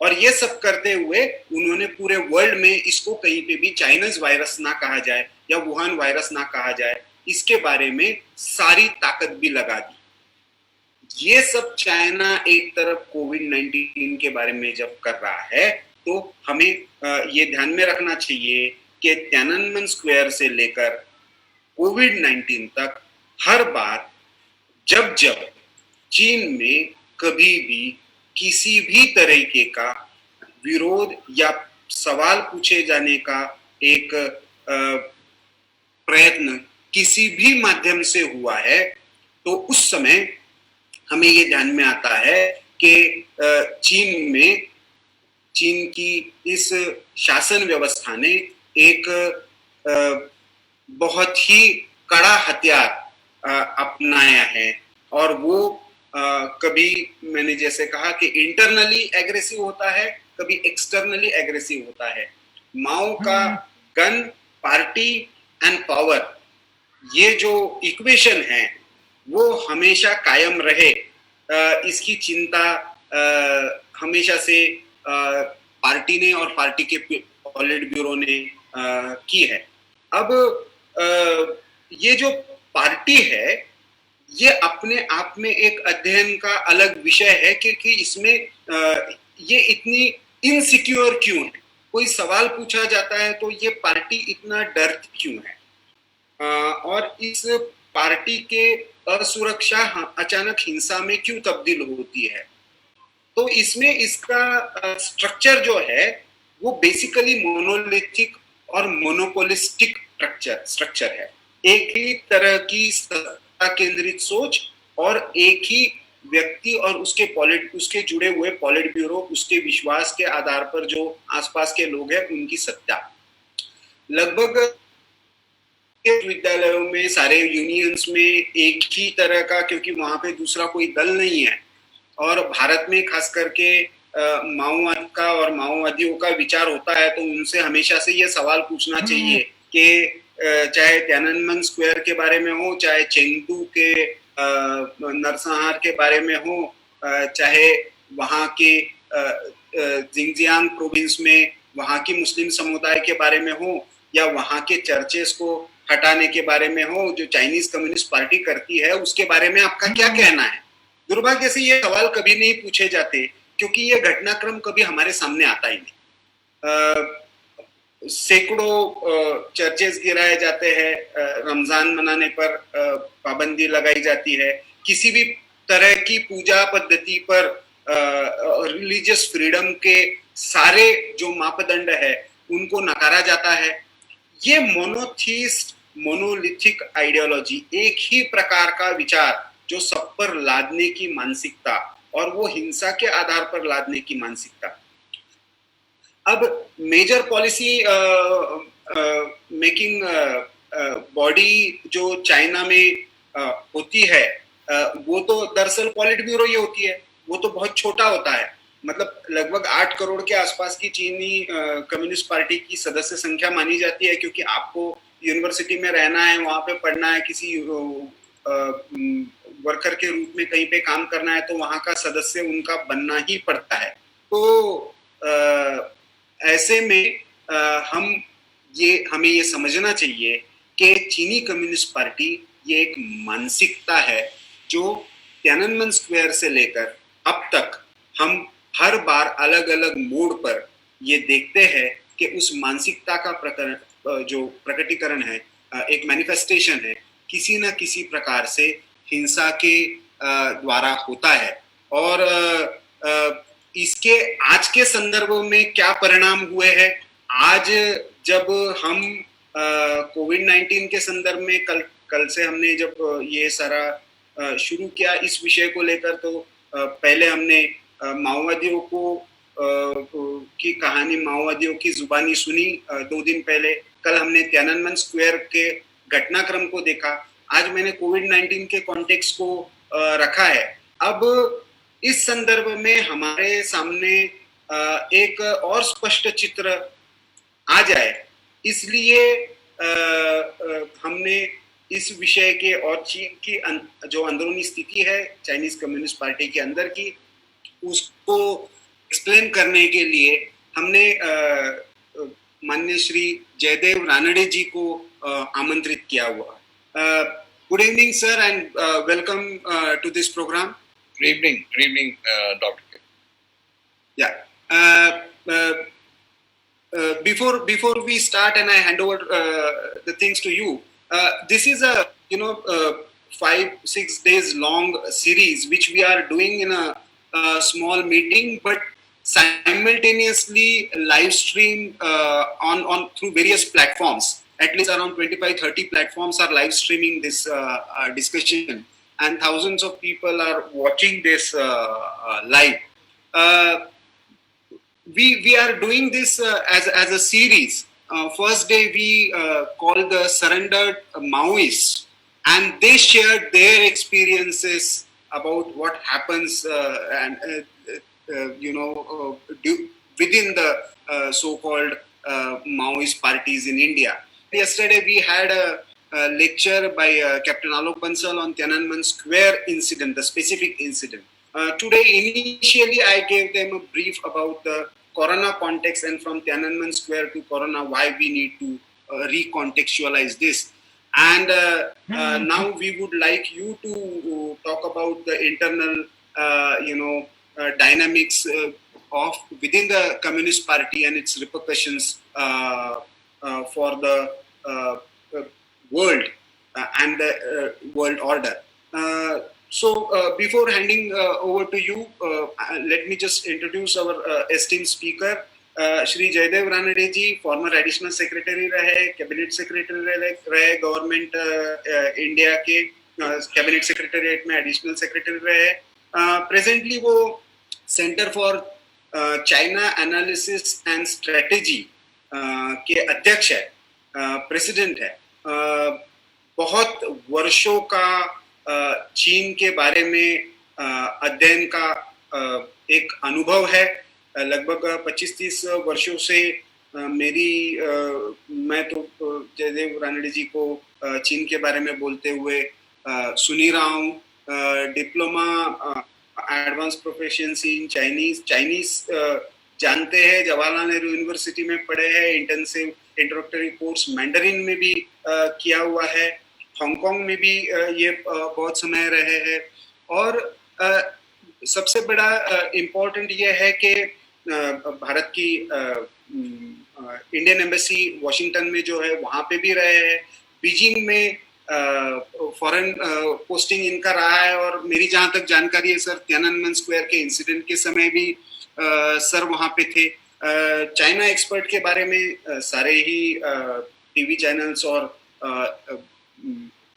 और ये सब करते हुए उन्होंने पूरे वर्ल्ड में इसको कहीं पे भी चाइनीज वायरस ना कहा जाए या वुहान वायरस ना कहा जाए, इसके बारे में सारी ताकत भी लगा दी। ये सब चाइना एक तरफ कोविड-19 के बारे में जब कर रहा है तो हमें ये ध्यान में रखना चाहिए कि तियाननमेन स्क्वायर से लेकर कोविड-19 तक हर बार जब जब चीन में कभी भी किसी भी तरीके का विरोध या सवाल पूछे जाने का एक प्रयत्न किसी भी माध्यम से हुआ है तो उस समय हमें ये ध्यान में आता है कि चीन की इस शासन व्यवस्था ने एक बहुत ही कड़ा हथियार अपनाया है। और वो कभी मैंने जैसे कहा कि इंटरनली एग्रेसिव होता है, कभी एक्सटर्नली एग्रेसिव होता है। माओ का गन, पार्टी एंड पावर, ये जो इक्वेशन है वो हमेशा कायम रहे, इसकी चिंता हमेशा से पार्टी ने और पार्टी के पॉलिट ब्यूरो ने की है। अब ये जो पार्टी है ये अपने आप में एक अध्ययन का अलग विषय है कि इसमें ये इतनी इनसिक्योर क्यों है। कोई सवाल पूछा जाता है तो ये पार्टी इतना डरती क्यों है, और इस पार्टी के असुरक्षा अचानक हिंसा में क्यों तब्दील होती है। तो इसमें इसका स्ट्रक्चर जो है वो बेसिकली मोनोलिथिक और मोनोपोलिस्टिक स्ट्रक्चर है। एक ही तरह की सत्ता केंद्रित सोच और एक ही व्यक्ति और उसके जुड़े हुए पॉलिट ब्यूरो, उसके विश्वास के आधार पर जो आसपास के लोग हैं उनकी सत्ता। लगभग विद्यालयों में, सारे यूनियंस में एक ही तरह का, क्योंकि वहां पे दूसरा कोई दल नहीं है। और भारत में खास करके माओवाद का और माओवादियों का विचार होता है तो उनसे हमेशा से ये सवाल पूछना चाहिए कि चाहे तियाननमेन स्क्वायर के बारे में हो, चाहे चेंगतू के नरसंहार के बारे में हो, चाहे वहाँ के जिंगजियांग प्रोविंस में वहाँ की मुस्लिम समुदाय के बारे में हो, या वहाँ के चर्चेस को हटाने के बारे में हो जो चाइनीज कम्युनिस्ट पार्टी करती है, उसके बारे में आपका क्या कहना है। दुर्भाग्य से ये सवाल कभी नहीं पूछे जाते क्योंकि ये घटनाक्रम कभी हमारे सामने आता ही नहीं। सैकड़ों चर्चेस गिराए जाते हैं, रमजान मनाने पर पाबंदी लगाई जाती है, किसी भी तरह की पूजा पद्धति पर रिलीजियस फ्रीडम के सारे जो मापदंड है उनको नकारा जाता है। ये मोनोथीस्ट मोनोलिथिक आइडियोलॉजी, एक ही प्रकार का विचार जो सब पर लादने की मानसिकता और वो हिंसा के आधार पर लादने की मानसिकता। अब मेजर पॉलिसी मेकिंग बॉडी जो चाइना में होती है वो तो दरअसल पॉलिट ब्यूरो ही होती है। वो तो बहुत छोटा होता है, मतलब लगभग 8 करोड़ के आसपास की चीनी कम्युनिस्ट पार्टी की सदस्य संख्या मानी जाती है, क्योंकि आपको यूनिवर्सिटी में रहना है, वहां पे पढ़ना है, किसी वर्कर के रूप में कहीं पे काम करना है, तो वहां का सदस्य उनका बनना ही पड़ता है। तो ऐसे में हमें ये समझना चाहिए कि चीनी कम्युनिस्ट पार्टी ये एक मानसिकता है जो तियाननमेन स्क्वायर से लेकर अब तक हम हर बार अलग अलग मोड़ पर ये देखते हैं कि उस मानसिकता का जो प्रकटीकरण है, एक मैनिफेस्टेशन है, किसी न किसी प्रकार से हिंसा के द्वारा होता है। और इसके आज के संदर्भ में क्या परिणाम हुए हैं, आज जब हम कोविड 19 के संदर्भ में कल से हमने जब ये सारा शुरू किया इस विषय को लेकर, तो पहले हमने माओवादियों की कहानी, माओवादियों की जुबानी सुनी 2 दिन पहले। कल हमने तियाननमेन स्क्वायर के घटनाक्रम को देखा। आज मैंने कोविड 19 के कॉन्टेक्स्ट को रखा है। अब इस संदर्भ में हमारे सामने एक और स्पष्ट चित्र आ जाए, इसलिए हमने इस विषय के और चीन की जो अंदरूनी स्थिति है चाइनीज कम्युनिस्ट पार्टी के अंदर की, उसको एक्सप्लेन करने के लिए हमने माननीय श्री जयदेव रानडे जी को आमंत्रित किया हुआ। Good evening sir, and welcome to this programme. Good evening, Dr. Yeah. Before we start and I hand over the things to you, this is a 5-6 days long series which we are doing in a small meeting, but simultaneously live stream on through various platforms. At least around 25-30 platforms are live streaming this discussion, and thousands of people are watching this live. We are doing this as a series. First day we called the Surrendered Maoists, and they shared their experiences about what happens within the so-called Maoist parties in India. Yesterday we had a lecture by Captain Alok Bansal on Tiananmen Square incident, the specific incident. Today, initially, I gave them a brief about the Corona context, and from Tiananmen Square to Corona, why we need to recontextualize this. And now we would like you to talk about the internal, dynamics of within the Communist Party and its repercussions for the world and the world order. So before handing over to you, let me just introduce our esteemed speaker, Shri Jaydev Ranade ji, former Additional Secretary रहे, Cabinet Secretary रहे, Government India के Cabinet Secretariat में Additional Secretary रहे. Presently वो Center for China Analysis and Strategy के अध्यक्ष है, प्रेसिडेंट है. बहुत वर्षों का चीन के बारे में अध्ययन का एक अनुभव है. लगभग 25-30 वर्षों से मैं तो जयदेव रानडे जी को चीन के बारे में बोलते हुए सुनी रहा हूँ. Diploma advance proficiency in Chinese जानते हैं, जवाहरलाल नेहरू यूनिवर्सिटी में पढ़े हैं, इंटेंसिव इंट्रोडक्टरी कोर्स मैंडरिन में भी किया हुआ है, हांगकांग में भी ये बहुत समय रहे हैं. और सबसे बड़ा इम्पोर्टेंट ये है कि भारत की इंडियन एम्बेसी वॉशिंगटन में जो है वहाँ पे भी रहे हैं. बीजिंग में फॉरेन पोस्टिंग इनका रहा है, और मेरी जहाँ तक जानकारी है सर, तियाननमेन स्क्वायर के इंसिडेंट के समय भी सर वहाँ पे थे. चाइना एक्सपर्ट के बारे में सारे ही टीवी चैनल्स और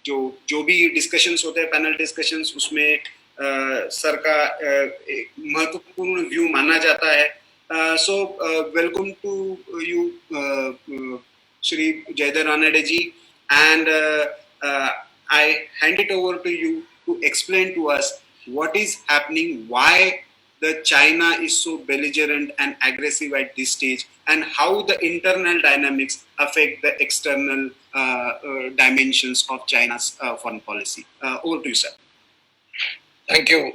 जो भी डिस्कशंस होते हैं, पैनल डिस्कशंस, उसमें सर का एक महत्वपूर्ण व्यू माना जाता है. So welcome to you Shri Jaidev Ranade ji, and I hand it over to you to explain to us what is happening, why the China is so belligerent and aggressive at this stage, and how the internal dynamics affect the external dimensions of China's foreign policy. Over to you, sir. Thank you,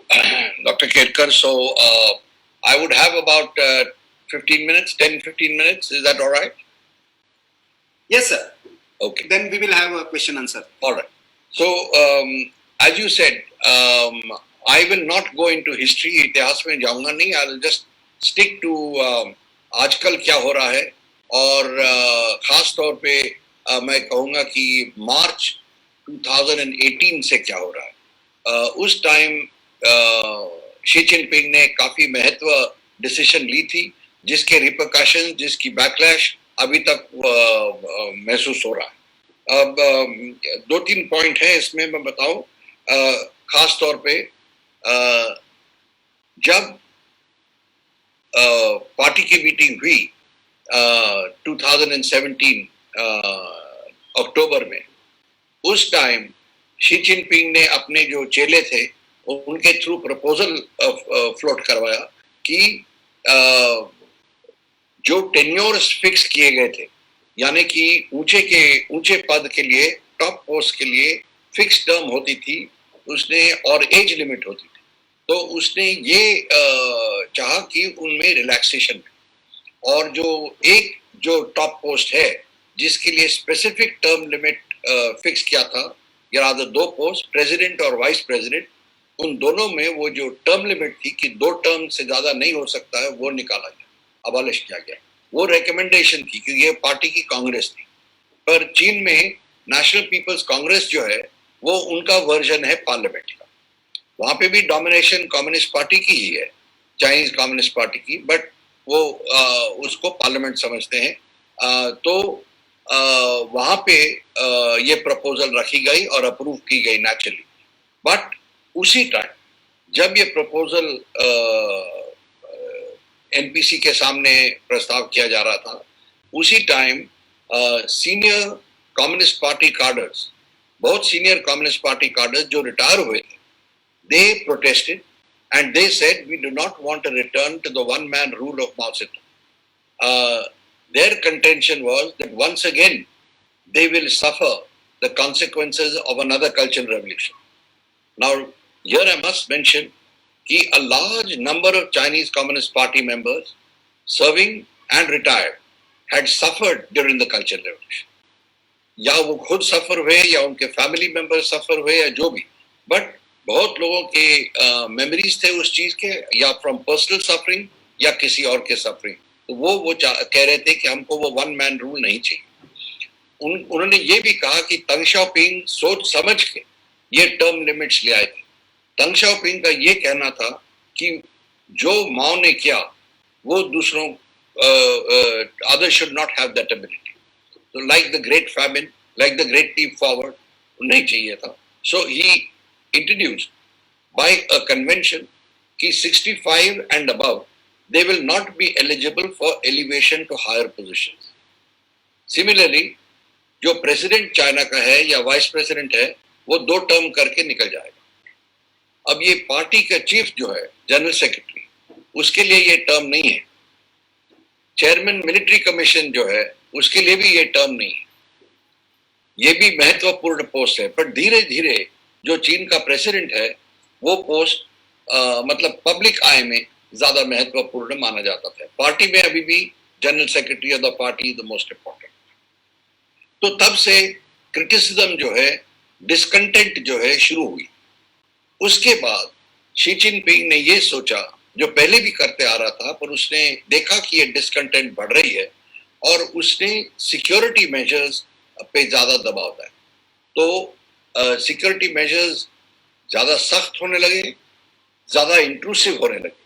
Dr. Kedkar. So I would have about 15 minutes, 10-15 minutes. Is that all right? Yes, sir. Okay. Then we will have a question answer. All right. So as you said, I will not go into history. इतिहास में जाऊंगा नहीं. I will just stick to आजकल क्या हो रहा है, और खास तौर पे मैं कहूँगा कि मार्च 2018 से क्या हो रहा है. उस टाइम शी जिनपिंग ने काफी महत्व डिसीजन ली थी, जिसके रिपरकशन, जिसकी बैकलैश अभी तक महसूस हो रहा है. अब 2-3 पॉइंट है इसमें मैं बताऊं. खास तौर पे जब पार्टी की मीटिंग हुई 2017 अक्टूबर में, उस टाइम शी जिनपिंग ने अपने जो चेले थे उनके थ्रू प्रपोजल फ्लोट करवाया कि जो टेन्योर्स फिक्स किए गए थे, यानी कि ऊंचे पद के लिए, टॉप पोस्ट के लिए फिक्स टर्म होती थी उसने, और एज लिमिट होती थी. तो उसने ये चाहा कि उनमें रिलैक्सेशन है, और जो टॉप पोस्ट है जिसके लिए स्पेसिफिक टर्म लिमिट फिक्स किया था, या 2 पोस्ट, प्रेसिडेंट और वाइस प्रेसिडेंट, उन दोनों में वो जो टर्म लिमिट थी कि 2 टर्म से ज्यादा नहीं हो सकता है, वो निकाला गया, अबॉलिश किया गया. वो रिकमेंडेशन थी क्योंकि ये पार्टी की कांग्रेस थी. पर चीन में नेशनल पीपल्स कांग्रेस जो है वो उनका वर्जन है पार्लियामेंट का. वहां पे भी डोमिनेशन कम्युनिस्ट पार्टी की ही है, चाइनीज कम्युनिस्ट पार्टी की, बट वो उसको पार्लियामेंट समझते हैं. तो वहां पे ये प्रपोजल रखी गई और अप्रूव की गई नेचुरली. बट उसी टाइम जब ये प्रपोजल एनपीसी के सामने प्रस्ताव किया जा रहा था, उसी time senior communist party cadres, बहुत सीनियर कम्युनिस्ट पार्टी कार्डर्स जो रिटायर हुए थे, they protested and they said we do not want to return to the one man rule of Mao Zedong. Their contention was that once again they will suffer the consequences of another cultural revolution. Now here I must mention that a large number of Chinese Communist Party members serving and retired had suffered during the cultural revolution. या वो खुद सफर हुए या उनके फैमिली मेंबर सफर हुए या जो भी, बट बहुत लोगों के मेमोरीज थे उस चीज के, या फ्रॉम पर्सनल सफरिंग या किसी और के सफरिंग. तो वो कह रहे थे कि हमको वो वन मैन रूल नहीं चाहिए. उन्होंने ये भी कहा कि तंग शाओपिंग सोच समझ के ये टर्म लिमिट्स ले आए थे. तंग शाओपिंग का ये कहना था कि जो माओ ने किया वो दूसरों others should not have that ability. So like the great famine, like the great leap forward, नहीं चाहिए था. So he introduced by a convention कि 65 and above they will not be eligible for elevation to higher positions. Similarly, जो प्रेसिडेंट चाइना का है या वाइस प्रेसिडेंट है वो 2 टर्म करके निकल जाएगा. अब ये पार्टी का चीफ जो है, जनरल सेक्रेटरी, उसके लिए ये टर्म नहीं है. चेयरमैन मिलिट्री कमीशन जो है उसके लिए भी ये टर्म नहीं है. ये भी महत्वपूर्ण पोस्ट है, पर धीरे धीरे जो चीन का प्रेसिडेंट है वो पोस्ट मतलब पब्लिक आई में ज्यादा महत्वपूर्ण माना जाता था. पार्टी में अभी भी general secretary of the party the most important. तो तब से क्रिटिसिज्म जो है, डिस्कंटेंट जो है शुरू हुई. उसके बाद शी जिनपिंग ने ये सोचा, जो पहले भी करते आ रहा था, पर उसने देखा कि ये डिस्कंटेंट बढ़ रही है और उसने सिक्योरिटी मेजर्स पे ज्यादा दबाव है. तो सिक्योरिटी मेजर्स ज्यादा सख्त होने लगे, ज्यादा इंट्रूसिव होने लगे,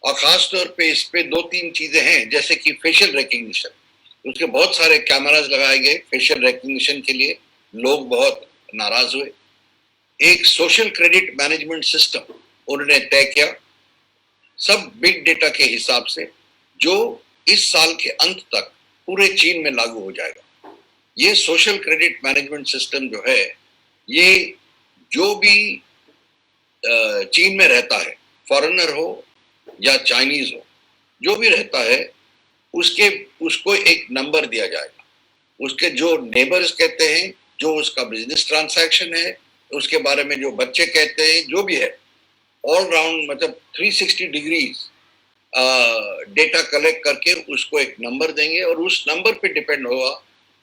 और खास तौर पे इस पे 2-3 चीजें हैं, जैसे कि फेशियल रिकग्निशन. उसके बहुत सारे कैमरास लगाए गए फेशियल रिकग्निशन के लिए. लोग बहुत नाराज हुए. एक सोशल क्रेडिट मैनेजमेंट सिस्टम उन्होंने तय किया, सब बिग डेटा के हिसाब से, जो इस साल के अंत तक पूरे चीन में लागू हो जाएगा. ये सोशल क्रेडिट मैनेजमेंट सिस्टम जो है, ये जो भी चीन में रहता है, फॉरेनर हो या चाइनीज हो, जो भी रहता है उसको एक नंबर दिया जाएगा। उसके जो नेबर्स कहते हैं, जो उसका बिजनेस ट्रांजैक्शन है, उसके बारे में जो बच्चे कहते हैं, जो भी है, ऑल राउंड मतलब 360 डिग्रीज डेटा कलेक्ट करके उसको एक नंबर देंगे और उस नंबर पे डिपेंड होगा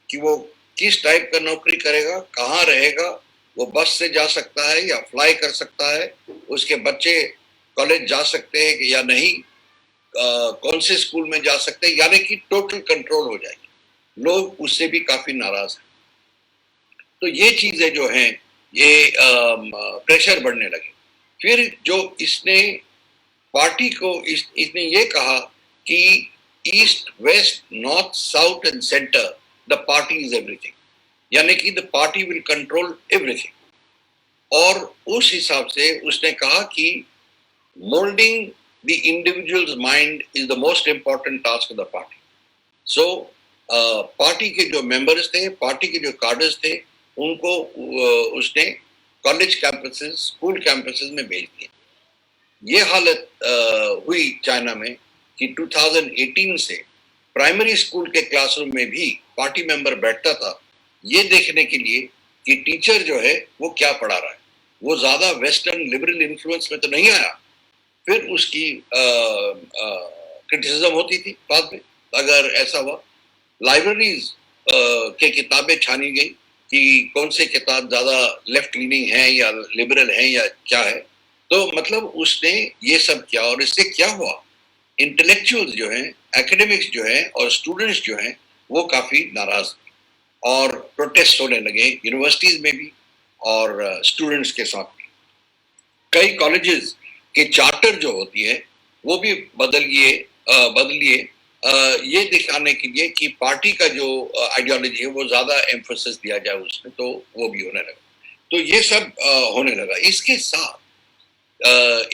कि वो किस टाइप का नौकरी करेगा, कहाँ रहेगा, वो बस से जा सकता है या फ्लाई कर सकता है, उसके बच्चे कॉलेज जा सकते हैं या नहीं, कौन से स्कूल में जा सकते हैं, यानी कि टोटल कंट्रोल हो जाएगी। लोग उससे भी काफी नाराज हैं। तो ये चीजें जो हैं, ये प्रेशर बढ़ने लगे। फिर जो इसने पार्टी को इसने ये कहा कि east west north south and centre the party is everything, यानी कि the party will control everything. और उस हिसाब से उसने कहा कि moulding the individuals mind is the most important task of the party. So party के जो मेंबर्स थे, पार्टी के जो कार्डर्स थे, उनको उसने कॉलेज कैंपसेस, स्कूल कैंपसेस में भेज दिया। ये हालत हुई चाइना में कि 2018 से प्राइमरी स्कूल के क्लासरूम में भी पार्टी मेंबर बैठता था, ये देखने के लिए कि टीचर जो है वो क्या पढ़ा रहा है, वो ज्यादा वेस्टर्न लिबरल इन्फ्लुएंस में तो नहीं आया। फिर उसकी क्रिटिसिज्म होती थी बाद में अगर ऐसा हुआ। लाइब्रेरीज के किताबें छानी गई कि कौन से किताब ज्यादा लेफ्ट लीनिंग है या लिबरल है या क्या है। तो मतलब उसने ये सब किया और इससे क्या हुआ, इंटेलेक्चुअल्स जो हैं, एकेडमिक्स जो हैं और स्टूडेंट्स जो हैं वो काफी नाराज और प्रोटेस्ट होने लगे यूनिवर्सिटीज में भी और स्टूडेंट्स के साथ भी। कई कॉलेजेस के चार्टर जो होती है वो भी बदलिए ये दिखाने के लिए कि पार्टी का जो आइडियोलॉजी है वो ज्यादा एम्फोसिस दिया जाए उसमें, तो वो भी होने लगा। तो ये सब होने लगा। इसके साथ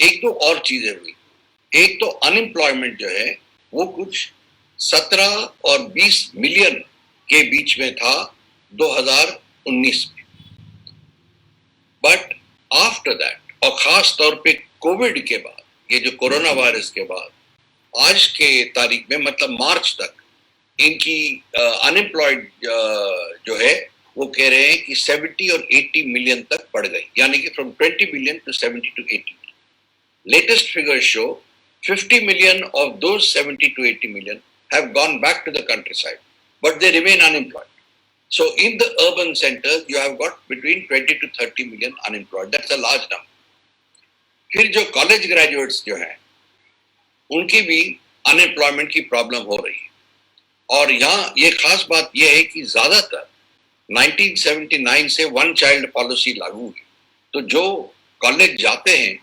एक दो और चीजें हुई। एक तो अनएम्प्लॉयमेंट जो है वो कुछ 17 और 20 मिलियन के बीच में था 2019 में, बट आफ्टर दैट, और खास तौर पे कोविड के बाद, ये जो कोरोना वायरस के बाद, आज के तारीख में मतलब मार्च तक इनकी अनएम्प्लॉयड जो है वो कह रहे हैं कि 70 और 80 मिलियन तक बढ़ गई, यानी कि from 20 million to 70 to 80 million. Latest figures show 50 million of those 70 to 80 million have gone back to the countryside, but they remain unemployed. So in the urban centers, you have got between 20 to 30 million unemployed. That's a large number. फिर जो कॉलेज ग्रेजुएट्स जो हैं उनकी भी अनएम्प्लॉयमेंट की प्रॉब्लम हो रही है। और यहाँ ये खास बात यह है कि ज्यादातर 1979 से वन चाइल्ड पॉलिसी लागू हुई, तो जो कॉलेज जाते हैं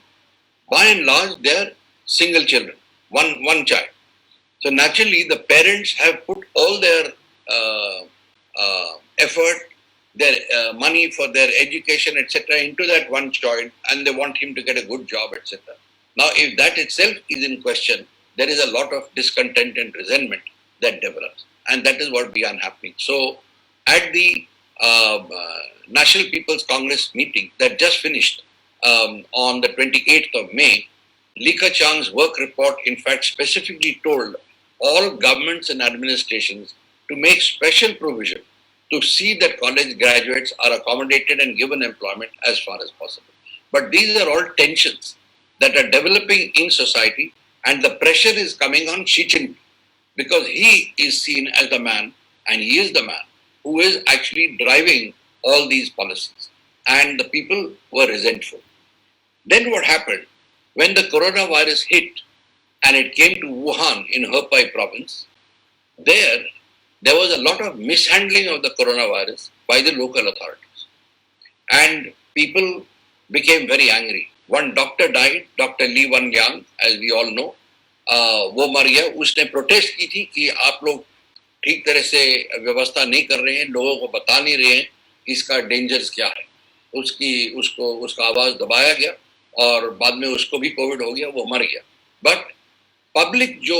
by and large they are single children, one child. So naturally the parents have put all their effort, their money for their education etc. into that one child, and they want him to get a good job etc. Now if that itself is in question, there is a lot of discontent and resentment that develops, and that is what began happening. So at the National People's Congress meeting that just finished on the 28th of May, Li Keqiang's work report in fact specifically told all governments and administrations to make special provision to see that college graduates are accommodated and given employment as far as possible. But these are all tensions that are developing in society, and the pressure is coming on Xi Jinping because he is seen as the man, and he is the man who is actually driving all these policies, and the people were resentful. Then what happened, when the coronavirus hit and it came to Wuhan in Hebei province, there was a lot of mishandling of the coronavirus by the local authorities. And people became very angry. One doctor died, Dr. Li Wenliang, as we all know, वो मर गया। उसने प्रोटेस्ट की थी कि आप लोग ठीक तरह से व्यवस्था नहीं कर रहे हैं, लोगों को बता नहीं रहे हैं इसका डेंजर्स क्या है। उसका आवाज दबाया गया और बाद में उसको भी कोविड हो गया, वो मर गया। बट पब्लिक जो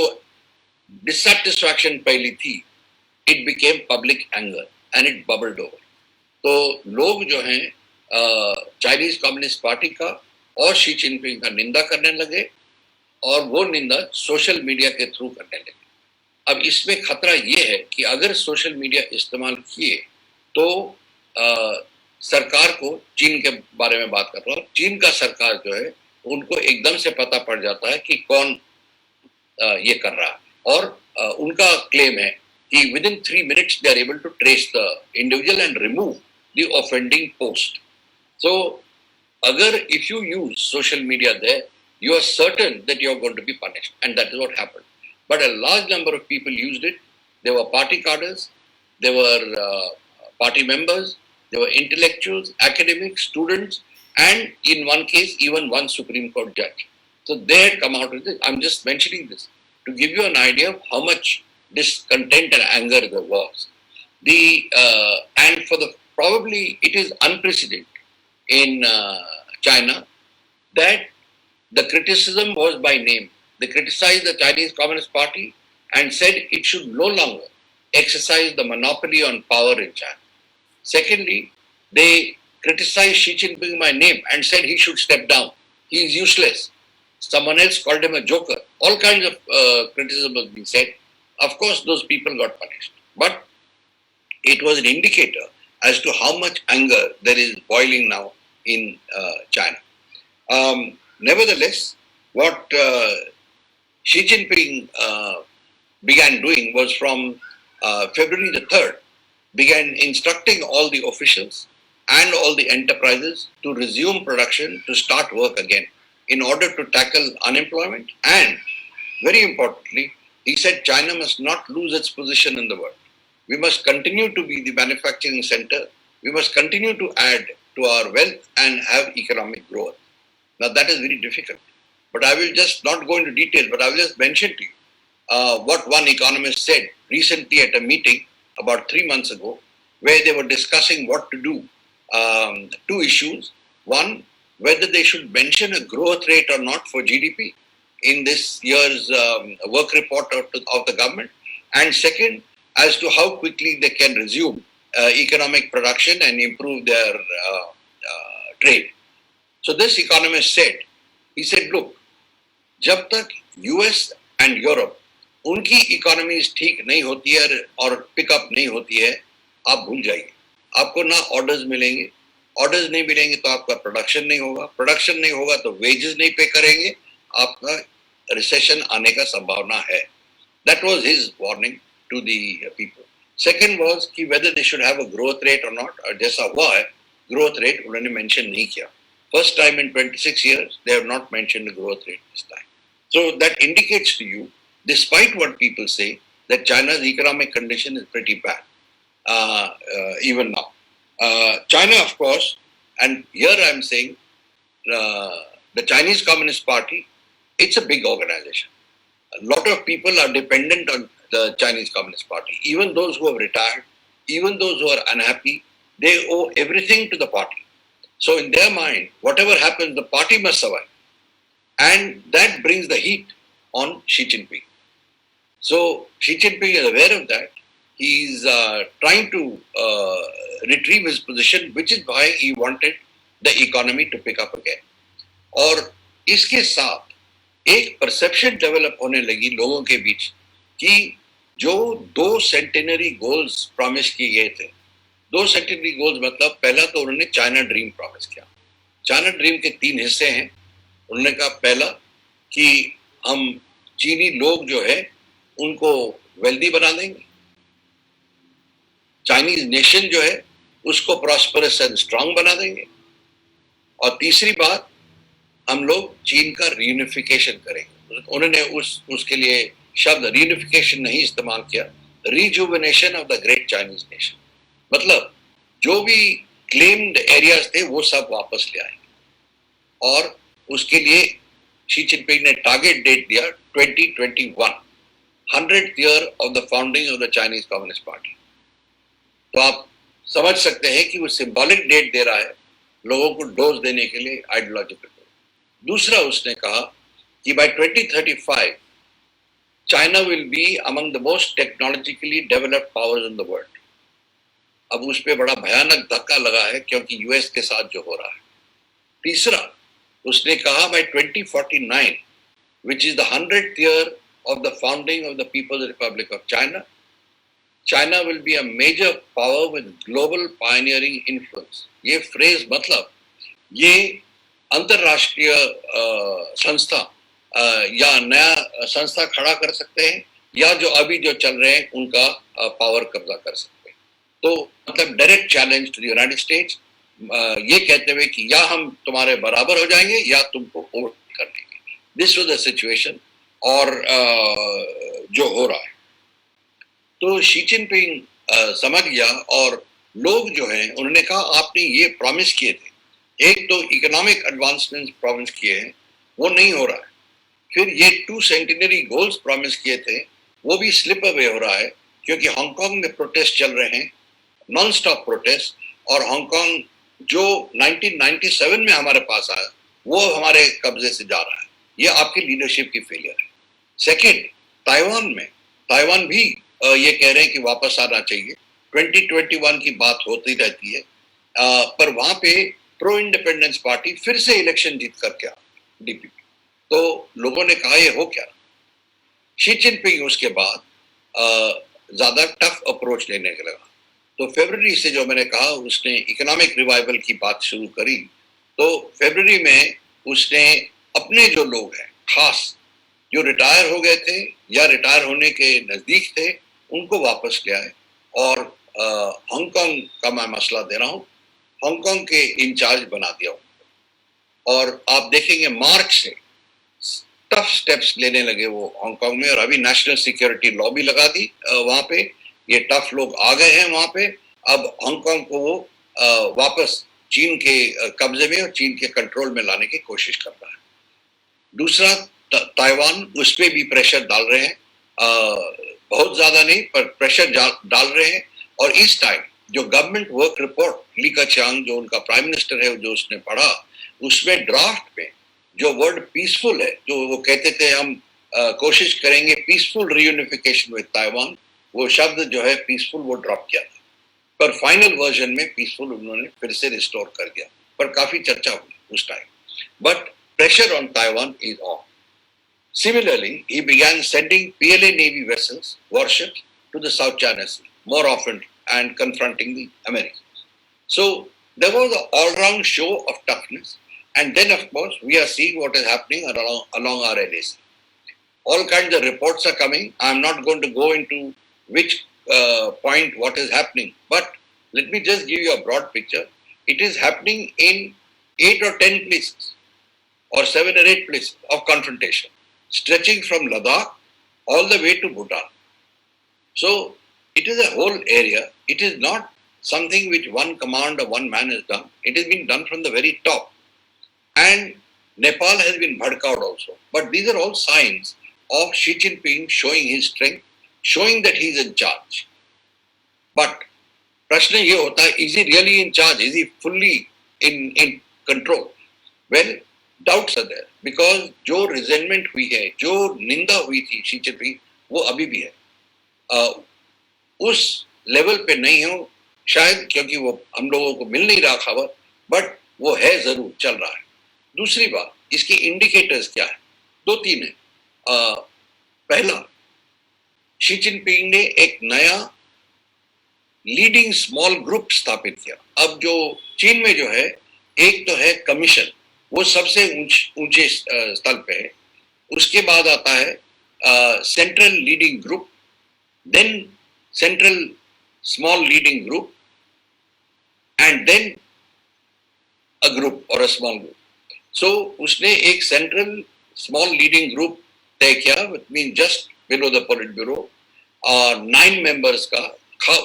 डिससैटिस्फैक्शन पहली थी, it became public anger and it bubbled over. तो लोग जो हैं चाइनीज कम्युनिस्ट पार्टी का और शी जिनपिंग का निंदा करने लगे और वो निंदा सोशल मीडिया के थ्रू करने लगे। अब इसमें खतरा ये है कि अगर सोशल मीडिया इस्तेमाल किए तो सरकार को, चीन के बारे में बात कर रहा हूँ, चीन का सरकार जो है उनको एकदम से पता पड़ जाता है कि कौन ये कर रहा है और उनका क्लेम है कि within 3 minutes they are able to trace the individual and remove the offending post. So, agar if you use social media there, you are certain that you are going to be punished, and that is what happened. But a large number of people used it. They were party cadres, they were party members, they were intellectuals, academics, students, and in one case, even one Supreme Court judge. So they had come out with this. I'm just mentioning this to give you an idea of how much discontent and anger there was. And for the probably it is unprecedented in China that the criticism was by name. They criticized the Chinese Communist Party and said it should no longer exercise the monopoly on power in China. Secondly, they criticized Xi Jinping by name and said he should step down. He is useless. Someone else called him a joker. All kinds of criticism was being said. Of course, those people got punished. But it was an indicator as to how much anger there is boiling now in China. Nevertheless, what Xi Jinping began doing was from February the 3rd, began instructing all the officials and all the enterprises to resume production, to start work again in order to tackle unemployment. And very importantly, he said China must not lose its position in the world. We must continue to be the manufacturing center. We must continue to add to our wealth and have economic growth. Now that is very difficult. But I will just not go into detail, but I will just mention to you what one economist said recently at a meeting about 3 months ago, where they were discussing what to do. Two issues. One, whether they should mention a growth rate or not for GDP in this year's work report of the government. And second, as to how quickly they can resume economic production and improve their trade. So this economist said, he said, look, जब तक US and Europe उनकी इकोनॉमीज ठीक नहीं होती है और पिकअप नहीं होती है, आप भूल जाइए, आपको ना ऑर्डर्स मिलेंगे, ऑर्डर्स नहीं मिलेंगे तो आपका प्रोडक्शन नहीं होगा, प्रोडक्शन नहीं होगा तो वेजेस नहीं पे करेंगे, आपका रिसेशन आने का संभावना है. That was his warning to the people. Second was कि whether they should have a growth rate or not, और जैसा हुआ है growth rate उन्होंने mention नहीं किया. First time in 26 years they have not mentioned a growth rate this time. So that indicates to you, despite what people say, that China's economic condition is pretty bad, even now. China, of course, and here I'm saying, the Chinese Communist Party, it's a big organization. A lot of people are dependent on the Chinese Communist Party. Even those who have retired, even those who are unhappy, they owe everything to the party. So in their mind, whatever happens, the party must survive. And that brings the heat on Xi Jinping. So Xi Jinping is aware of that. He is trying to retrieve his position, which is why he wanted the economy to pick up again. और इसके साथ एक परसेप्शन डेवलप होने लगी लोगों के बीच कि जो 2 सेंटेनरी गोल्स प्रॉमिस किए गए थे, 2 सेंटेनरी गोल्स मतलब पहला तो उन्होंने चाइना ड्रीम प्रॉमिस किया. चाइना ड्रीम के 3 हिस्से हैं. उन्होंने कहा पहला कि हम चीनी लोग जो है उनको वेल्दी बना देंगे, चाइनीज नेशन जो है उसको प्रॉस्परस एंड स्ट्रांग बना देंगे, और तीसरी बात हम लोग चीन का रीयूनिफिकेशन करेंगे. उन्होंने उसके लिए शब्द रीयूनिफिकेशन नहीं इस्तेमाल किया, rejuvenation of the great Chinese nation. मतलब जो भी क्लेम्ड एरियाज थे वो सब वापस ले आएंगे. और उसके लिए शी जिनपिंग ने टारगेट डेट दिया 2021, 100th year of the founding of the Chinese Communist Party. तो आप समझ सकते हैं कि वो सिंबॉलिक डेट दे रहा है लोगों को डोज देने के लिए आइडियोलॉजिकल. दूसरा उसने कहा कि by 2035 China will be among the most technologically developed powers in the world. अब उस पर बड़ा भयानक धक्का लगा है क्योंकि यूएस के साथ जो हो रहा है. तीसरा उसने कहा by 2049, which is the 100th year of the founding of the People's Republic of China, China will be a major power with global pioneering influence. ये phrase मतलब ये अंतरराष्ट्रीय संस्था या नया संस्था खड़ा कर सकते हैं या जो अभी जो चल रहे हैं उनका पावर कब्जा कर सकते हैं. तो मतलब direct challenge to the United States, ये कहते हुए कि या हम तुम्हारे बराबर हो जाएंगे या तुमको ओवर कर देंगे. दिस वाज द सिचुएशन और जो हो रहा है. तो शी जिनपिंग समझ गया और लोग जो हैं उन्होंने कहा आपने ये प्रॉमिस किए थे, एक तो इकोनॉमिक एडवांसमेंट प्रॉमिस किए हैं वो नहीं हो रहा है, फिर ये 2 सेंटिनरी गोल्स प्रॉमिस किए थे वो भी स्लिप अवे हो रहा है क्योंकि हांगकांग में प्रोटेस्ट चल रहे हैं, नॉन स्टॉप प्रोटेस्ट. और हांगकांग जो 1997 में हमारे पास आया वो हमारे कब्जे से जा रहा है. ये आपकी लीडरशिप की फेलियर है. सेकेंड, ताइवान भी ये कह रहे हैं कि वापस आना चाहिए. 2021 की बात होती रहती है, पर वहां पे प्रो इंडिपेंडेंस पार्टी फिर से इलेक्शन जीत करके आ डीपीपी. तो लोगों ने कहा ये हो क्या. शी जिनपिंग उसके बाद ज्यादा टफ अप्रोच लेने लगा. तो फरवरी से जो मैंने कहा उसने इकोनॉमिक रिवाइवल की बात शुरू करी. तो फरवरी में उसने अपने जो लोग हैं खास जो रिटायर हो गए थे या रिटायर होने के नजदीक थे उनको वापस ले आए. और हांगकांग का मैं मसला दे रहा हूँ, हांगकांग के इंचार्ज बना दिया उनको. और आप देखेंगे मार्च से टफ स्टेप्स लेने लगे वो हांगकांग में. और अभी नेशनल सिक्योरिटी लॉ भी लगा दी वहां पे. ये टफ लोग आ गए हैं वहां पे. अब हांगकांग को वो वापस चीन के कब्जे में और चीन के कंट्रोल में लाने की कोशिश कर रहा है. दूसरा ताइवान, उस पर भी प्रेशर डाल रहे हैं, बहुत ज्यादा नहीं पर प्रेशर डाल रहे हैं. और इस टाइम जो गवर्नमेंट वर्क रिपोर्ट ली केचांग जो उनका प्राइम मिनिस्टर है जो उसने पढ़ा, उसमें ड्राफ्ट में जो वर्ड पीसफुल है, जो वो कहते थे हम कोशिश करेंगे पीसफुल रीयूनिफिकेशन विद ताइवान, वो शब्द जो है पीसफुल वो ड्रॉप किया था. पर फाइनल वर्जन में पीसफुल उन्होंने फिर से रिस्टोर कर दिया. पर काफी चर्चा हुई उस time. But pressure on Taiwan is on. Similarly, he began sending PLA Navy vessels, warships, to the South China Sea more often and confronting the Americans. So there was an all-round show of toughness. And then, of course, we are seeing what is happening along our LAC. All kinds of reports are coming. I'm not going to go into which point what is happening. But let me just give you a broad picture. It is happening in 8 or 10 places or 7 or 8 places of confrontation, stretching from Ladakh all the way to Bhutan. So it is a whole area. It is not something which one command or one man has done. It has been done from the very top. And Nepal has been bhadkawed also. But these are all signs of Xi Jinping showing his strength, showing that he is in charge. But प्रश्न ये होता है, is he really in charge? Is he fully in control? Well, doubts are there because जो resentment हुई है, जो निंदा हुई थी शी जिनपिंग, वो अभी भी है. उस लेवल पे नहीं हो शायद क्योंकि वो हम लोगों को मिल नहीं रहा खबर, बट वो है जरूर चल रहा है. दूसरी बात, इसके इंडिकेटर्स क्या है? 2-3 है. पहला, शी जिनपिंग ने एक नया लीडिंग स्मॉल ग्रुप स्थापित किया. अब जो चीन में जो है, एक तो है कमीशन, वो सबसे ऊंचे स्तर पे है. उसके बाद आता है central leading group, then central small leading group, and then a group और अ स्मॉल ग्रुप. सो उसने एक सेंट्रल स्मॉल लीडिंग ग्रुप तय किया, which mean just below the politburo, 9 members का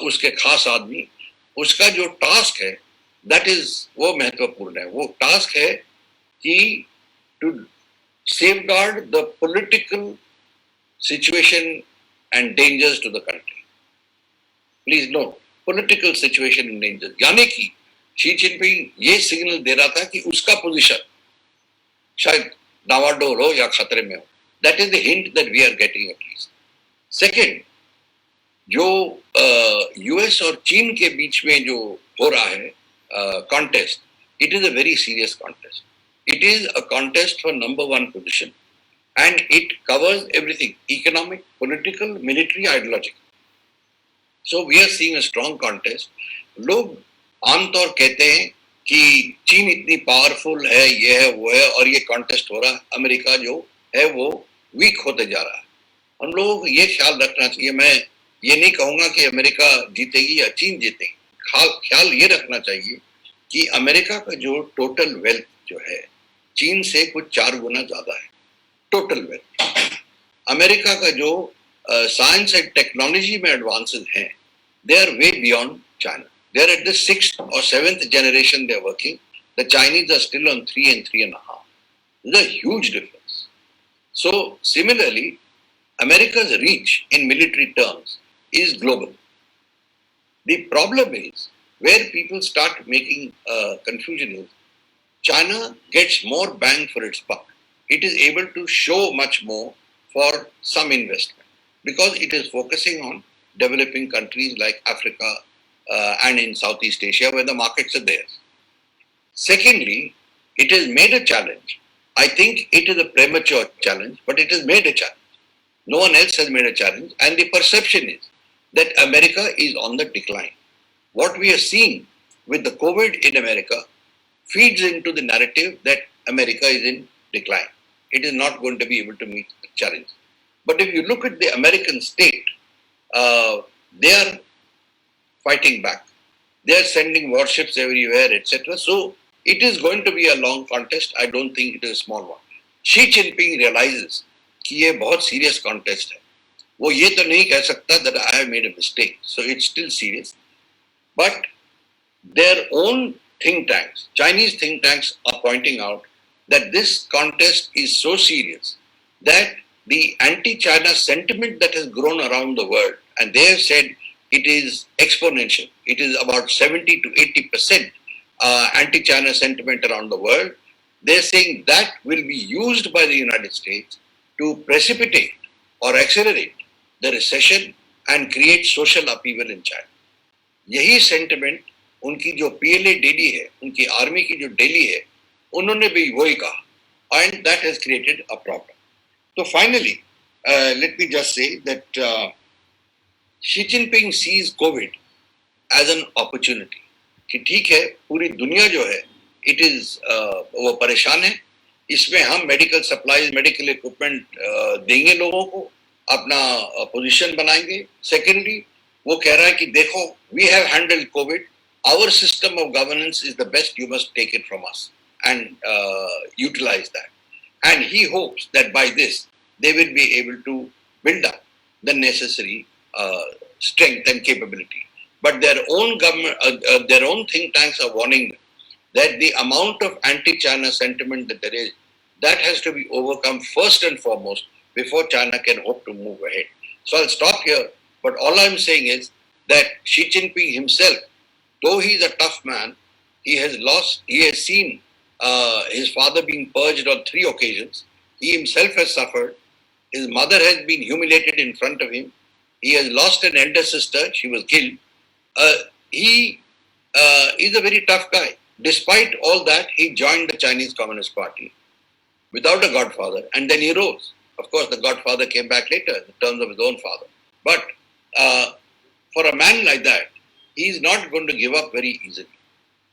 उसके खास आदमी. उसका जो टास्क है दैट इज वो महत्वपूर्ण है. वो टास्क है कि to safeguard the political situation and dangers to the country. Please note, political situation and dangers. यानी कि शी जिनपिंग ये सिग्नल दे रहा था कि उसका पोजीशन शायद डावाडोल हो या खतरे में हो. That is the hint that we are getting at least. Second, जो यूएस और चीन के बीच में जो हो रहा है contest, it is a very serious contest. It is a contest for number one position, and it covers everything: economic, political, military, ideological. So we are seeing a strong contest. लोग आमतौर कहते हैं कि चीन इतनी पावरफुल है, ये है वो है, और ये कॉन्टेस्ट हो रहा है, अमेरिका जो है वो वीक होते जा रहा है. हम लोगों को ये ख्याल रखना चाहिए. मैं ये नहीं कहूंगा कि अमेरिका जीतेगी या चीन जीतेगी. ख्याल ये रखना चाहिए कि अमेरिका का जो टोटल वेल्थ जो है चीन से कुछ 4 गुना ज्यादा है. Total wealth. अमेरिका का जो साइंस एंड टेक्नोलॉजी में एडवांसेस हैं, they are way beyond China. They are at the 6th or 7th generation they are working. The Chinese are still on 3 and 3.5. There's a huge difference. So similarly, America's reach in military terms is global. The problem is where people start making confusion is China gets more bang for its buck. It is able to show much more for some investment because it is focusing on developing countries like Africa, and in Southeast Asia where the markets are theirs. Secondly, it has made a challenge. I think it is a premature challenge, but it has made a challenge. No one else has made a challenge, and the perception is that America is on the decline. What we are seeing with the COVID in America feeds into the narrative that America is in decline. It is not going to be able to meet the challenge. But if you look at the American state, they are fighting back. They are sending warships everywhere, etc. So it is going to be a long contest. I don't think it is a small one. Xi Jinping realizes कि ये बहुत serious contest है. वो ये तो नहीं कह सकता that I have made a mistake. So it's still serious. But their own think tanks, Chinese think tanks, are pointing out that this contest is so serious that the anti-China sentiment that has grown around the world, and they have said it is exponential. It is about 70 to 80% anti-China sentiment around the world. They're saying that will be used by the United States to precipitate or accelerate the recession and create social upheaval in China. यही sentiment उनकी जो PLA डेली है, उनकी आर्मी की जो डेली है, उन्होंने भी वही कहा, and that has created a problem. So finally, let me just say that Xi Jinping sees COVID as an opportunity. कि ठीक है, पूरी दुनिया जो है, it is वो परेशान है. इसमें हम मेडिकल सप्लाईज, मेडिकल इक्विपमेंट देंगे लोगों को, अपना पोजीशन बनाएंगे. सेकेंडली, वो कह रहा है कि देखो, we have handled COVID. Our system of governance is the best. You must take it from us and utilize that. And he hopes that by this they will be able to build up the necessary strength and capability. But their own government, their own think tanks are warning them that the amount of anti-China sentiment that there is, that has to be overcome first and foremost before China can hope to move ahead. So I'll stop here. But all I'm saying is that Xi Jinping himself, though he's a tough man, he has seen his father being purged on 3 occasions. He himself has suffered. His mother has been humiliated in front of him. He has lost an elder sister. She was killed. He is a very tough guy. Despite all that, he joined the Chinese Communist Party without a godfather, and then he rose. Of course, the godfather came back later in terms of his own father. But for a man like that, he is not going to give up very easily.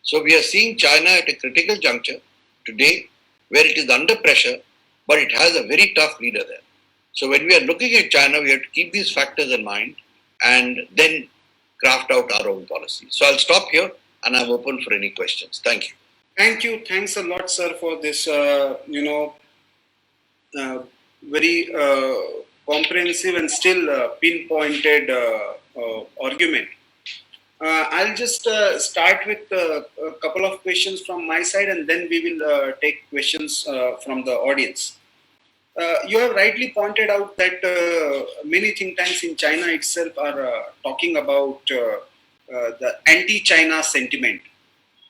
So we are seeing China at a critical juncture today where it is under pressure, but it has a very tough leader there. So when we are looking at China, we have to keep these factors in mind and then craft out our own policy. So I'll stop here and I'm open for any questions. Thank you. Thank you. Thanks a lot, sir, for this, very comprehensive and still pinpointed argument. I'll just start with a couple of questions from my side, and then we will take questions from the audience. You have rightly pointed out that many think tanks in China itself are talking about the anti-China sentiment.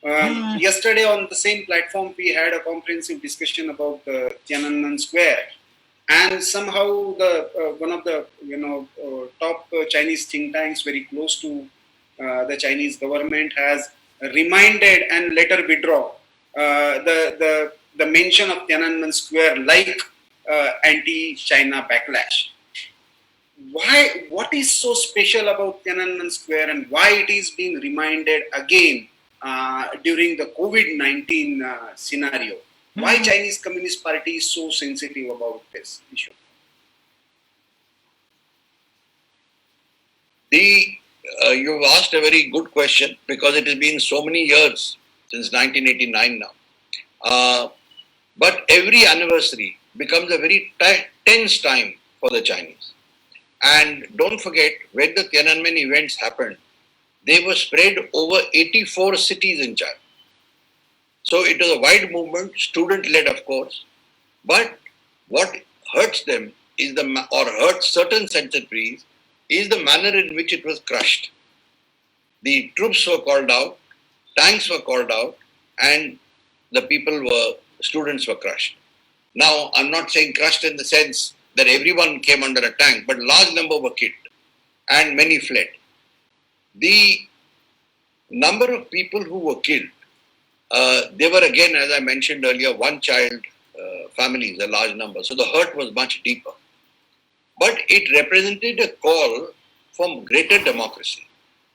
Yesterday on the same platform, we had a comprehensive discussion about Tiananmen Square, and somehow one of the top Chinese think tanks very close to the Chinese government has reminded and later withdraw the the mention of Tiananmen Square like anti-China backlash. Why? What is so special about Tiananmen Square, and why it is being reminded again during the COVID-19 scenario? Why Chinese Communist Party is so sensitive about this issue? You've asked a very good question because it has been so many years since 1989 now. But every anniversary becomes a very tense time for the Chinese. And don't forget, when the Tiananmen events happened, they were spread over 84 cities in China. So it was a wide movement, student-led, of course. But what hurts them is or hurts certain sensibilities is the manner in which it was crushed. The troops were called out, tanks were called out, and students were crushed. Now, I'm not saying crushed in the sense that everyone came under a tank, but a large number were killed and many fled. The number of people who were killed, they were again, as I mentioned earlier, one-child families, a large number. So the hurt was much deeper. But it represented a call for greater democracy.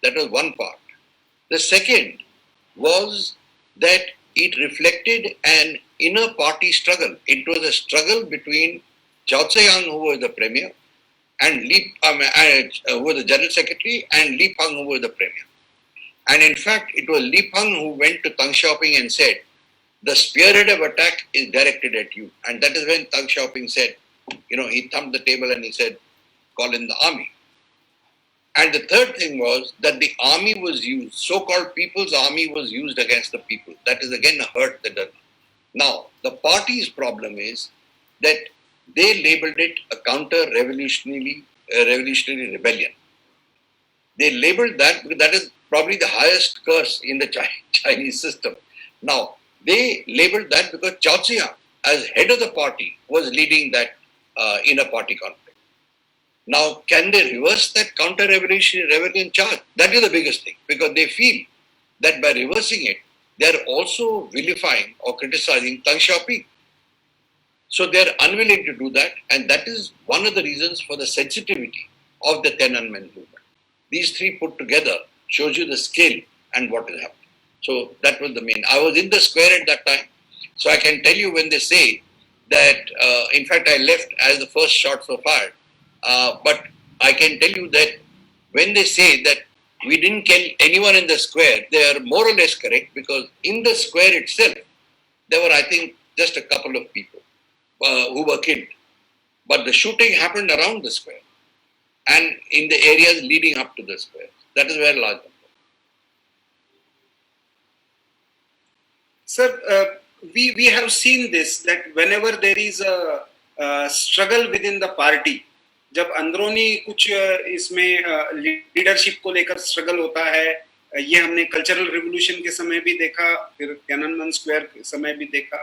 That was one part. The second was that it reflected an inner party struggle. It was a struggle between Zhao Ziyang, who was the premier, and who was the general secretary, and Li Peng, who was the premier. And in fact, it was Li Peng who went to Deng Xiaoping and said, the spearhead of attack is directed at you. And that is when Deng Xiaoping said, he thumped the table and he said, call in the army. And the third thing was that the army was used, so-called people's army was used against the people. That is again a hurt that does. Now, the party's problem is that they labeled it a counter-revolutionary rebellion. They labeled that because that is probably the highest curse in the Chinese system. Now, they labeled that because Zhao Ziyang, as head of the party, was leading that inner party conflict. Now, can they reverse that counter-revolutionary rebellion charge? That is the biggest thing, because they feel that by reversing it, they are also vilifying or criticizing Deng Xiaoping. So they are unwilling to do that, and that is one of the reasons for the sensitivity of the Tiananmen movement. These three put together shows you the scale and what has happened. So that was the main. I was in the square at that time, so I can tell you when they say that, in fact, I left as the first shots were fired. But I can tell you that when they say that we didn't kill anyone in the square, they are more or less correct, because in the square itself, there were, I think, just a couple of people who were killed. But the shooting happened around the square and in the areas leading up to the square. That is where large number. Sir, we have seen this, that whenever there is a struggle within the party, जब अंदरूनी कुछ इसमें लीडरशिप को लेकर स्ट्रगल होता है, ये हमने कल्चरल रिवॉल्यूशन के समय भी देखा, फिर तियाननमेन स्क्वायर के समय भी देखा,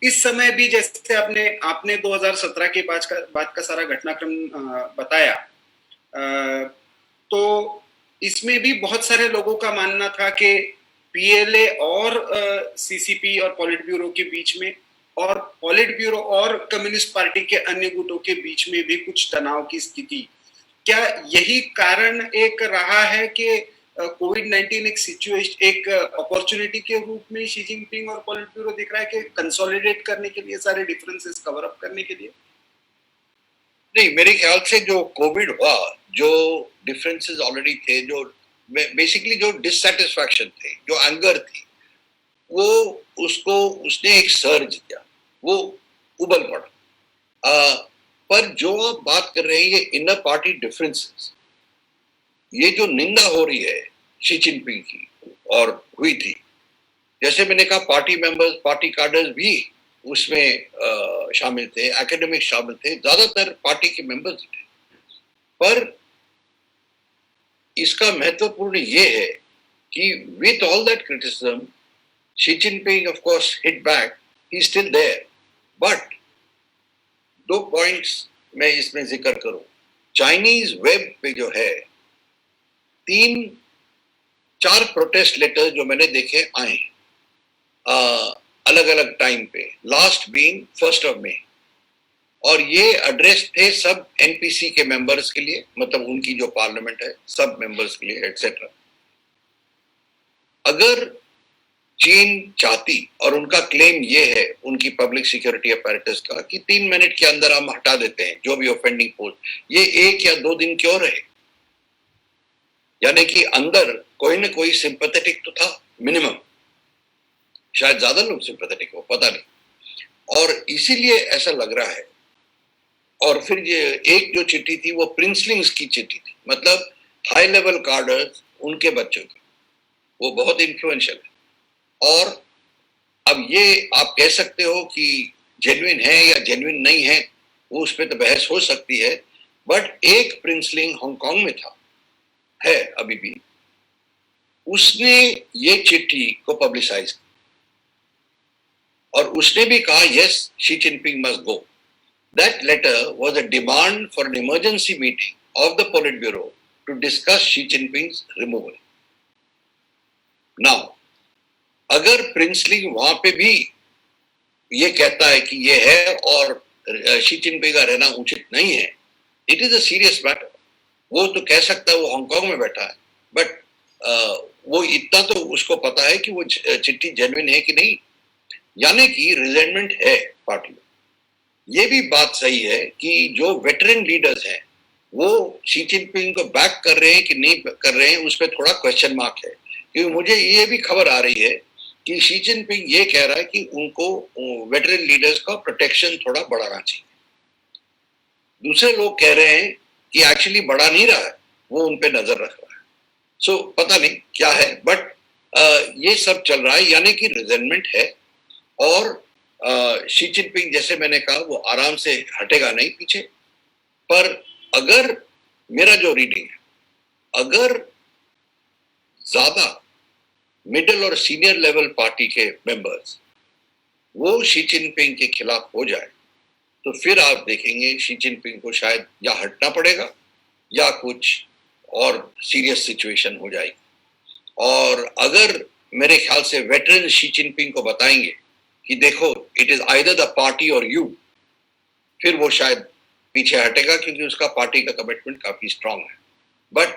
इस समय भी जैसे आपने 2017 के बाद का सारा घटनाक्रम बताया, तो इसमें भी बहुत सारे लोगों का मानना था कि पीएलए और सीसीपी और पॉलिट ब्यूरो के बीच में और पॉलिट ब्यूरो और कम्युनिस्ट पार्टी के अन्य गुटों के बीच में भी कुछ तनाव की स्थिति, क्या यही कारण एक रहा है कि कोविड-19 एक अपॉर्चुनिटी के रूप में शी जिनपिंग और पॉलिट ब्यूरो दिख रहा है कि कंसोलिडेट करने के लिए, सारे डिफरेंसेस कवर अप करने के लिए? नहीं, मेरे ख्याल से जो कोविड हुआ, जो डिफरेंसेस ऑलरेडी थे, जो बेसिकली जो डिससैटिस्फैक्शन थे, जो एंगर थी, वो उसने एक सर्ज दिया, वो उबल पड़ा। पर जो आप बात कर रहे हैं, ये इनर पार्टी डिफरेंसेस, ये जो निंदा हो रही है शी जिनपिंग की और हुई थी, जैसे मैंने कहा, पार्टी मेंबर्स, पार्टी कार्डर्स भी उसमें शामिल थे, एकेडमिक शामिल थे, ज्यादातर पार्टी के मेंबर्स थे। पर इसका महत्वपूर्ण ये है कि with all that criticism, Xi Jinping, of course, hit back. He's still there. But 2 points मैं इसमें जिक्र करूं। चाइनीज वेब पे जो है 3-4 प्रोटेस्ट लेटर्स जो मैंने देखे आए, अलग अलग टाइम पे, लास्ट बीइंग 1 मई, और ये एड्रेस थे सब एनपीसी के मेंबर्स के लिए, मतलब उनकी जो पार्लियामेंट है सब मेंबर्स के लिए एटसेट्रा। अगर चीन चाहती, और उनका क्लेम ये है उनकी पब्लिक सिक्योरिटी अपैरेटस का, कि 3 मिनट के अंदर हम हटा देते हैं जो भी ऑफेंडिंग पोस्ट, ये 1 या 2 दिन क्यों रहे? यानी कि अंदर कोई ना कोई सिंपैथेटिक तो था मिनिमम, शायद ज्यादा लोग सिंपैथेटिक हो, पता नहीं, और इसीलिए ऐसा लग रहा है। और फिर ये एक जो चिट्ठी थी वो प्रिंसलिंग्स की चिट्ठी थी, मतलब हाई लेवल कार्डर्स उनके बच्चों की, वो बहुत इन्फ्लुएंशियल है। और अब ये आप कह सकते हो कि जेन्युइन है या जेन्युइन नहीं है, वो उस पर तो बहस हो सकती है, बट एक प्रिंसलिंग हांगकांग में था, है अभी भी, उसने ये चिट्ठी को पब्लिसाइज, और उसने भी कहा yes Xi Jinping must go. That letter was a demand for an emergency meeting of the Politburo to discuss Xi Jinping's removal. Now, अगर प्रिंसलिंग वहां पे भी ये कहता है कि ये है और शी जिनपिंग का रहना उचित नहीं है, it is a serious matter. वो तो कह सकता है, वो हांगकांग में बैठा है, बट वो इतना तो उसको पता है कि वो चिट्ठी जेन्युइन है कि नहीं, यानी कि रिजेंटमेंट है पार्टी में। ये भी बात सही है कि जो वेटरन लीडर्स हैं वो शी जिनपिंग को बैक कर रहे हैं कि नहीं कर रहे हैं, उस पर थोड़ा क्वेश्चन मार्क है। क्योंकि मुझे ये भी खबर आ रही है कि शी जिनपिंग ये कह रहा है कि उनको वेटरन लीडर्स का प्रोटेक्शन थोड़ा बढ़ाना चाहिए। दूसरे लोग कह रहे हैं कि एक्चुअली बढ़ा नहीं रहा है, वो उन पे नजर रख रहा है। सो पता नहीं क्या है, बट ये सब चल रहा है, यानी कि रिजेंटमेंट है। और शी जिनपिंग, जैसे मैंने कहा, वो आराम से हटेगा नहीं पीछे। पर अगर मेरा जो रीडिंग है, अगर ज्यादा मिडिल और सीनियर लेवल पार्टी के मेंबर्स वो शी जिनपिंग के खिलाफ हो जाए, तो फिर आप देखेंगे शी जिनपिंग को शायद या हटना पड़ेगा या कुछ और सीरियस सिचुएशन हो जाएगी। और अगर मेरे ख्याल से वेटरन शी जिनपिंग को बताएंगे कि देखो it is either the party और यू, फिर वो शायद पीछे हटेगा, क्योंकि उसका पार्टी का कमिटमेंट काफी स्ट्रांग है। But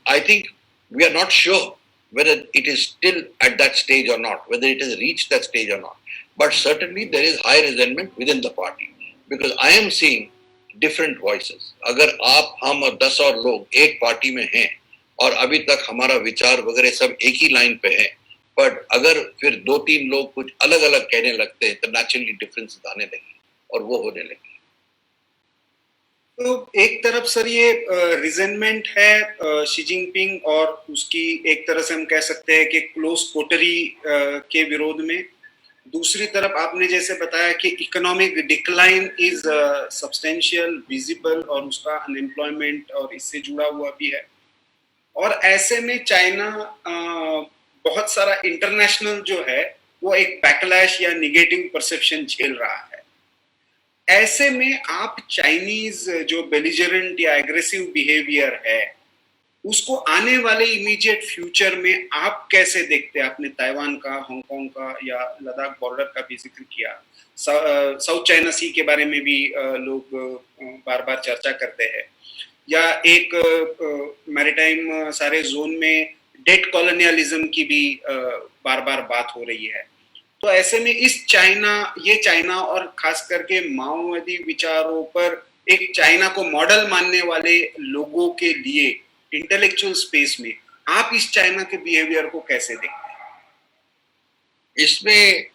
I think we are not sure whether it is still at that stage or not, whether it has reached that stage or not. But certainly there is high resentment within the party, because I am seeing different voices. अगर आप, हम और 10 और लोग एक पार्टी में हैं और अभी तक हमारा विचार वगैरह सब एक ही लाइन पे है, बट अगर फिर 2-3 लोग कुछ अलग अलग कहने लगते हैं तो नेचुरली डिफरेंसेस आने लगे और वो होने लगे। तो एक तरफ सर ये रिजेंटमेंट है शी जिनपिंग और उसकी, एक तरह से हम कह सकते हैं कि क्लोज कोटरी के विरोध में। दूसरी तरफ आपने जैसे बताया कि economic decline is substantial, visible, और उसका अनएम्प्लॉयमेंट और इससे जुड़ा हुआ भी है। और ऐसे में चाइना बहुत सारा इंटरनेशनल जो है वो एक बैकलैश या निगेटिव परसेप्शन झेल रहा है। ऐसे में आप चाइनीज जो बेलिजरेंट या एग्रेसिव बिहेवियर है उसको आने वाले इमीडिएट फ्यूचर में आप कैसे देखते हैं? आपने ताइवान का, हांगकांग का या लद्दाख बॉर्डर का भी जिक्र किया, साउथ चाइना सी के बारे में भी लोग बार बार चर्चा करते हैं, या एक मैरीटाइम सारे जोन में डेट कॉलोनियलिज्म की भी बार बार बात हो रही है। तो ऐसे में ये चाइना और खास करके माओवादी विचारों पर एक चाइना को मॉडल मानने वाले लोगों के लिए इंटेलेक्चुअल स्पेस में आप इस चाइना के बिहेवियर को कैसे देखते हैं? इसमें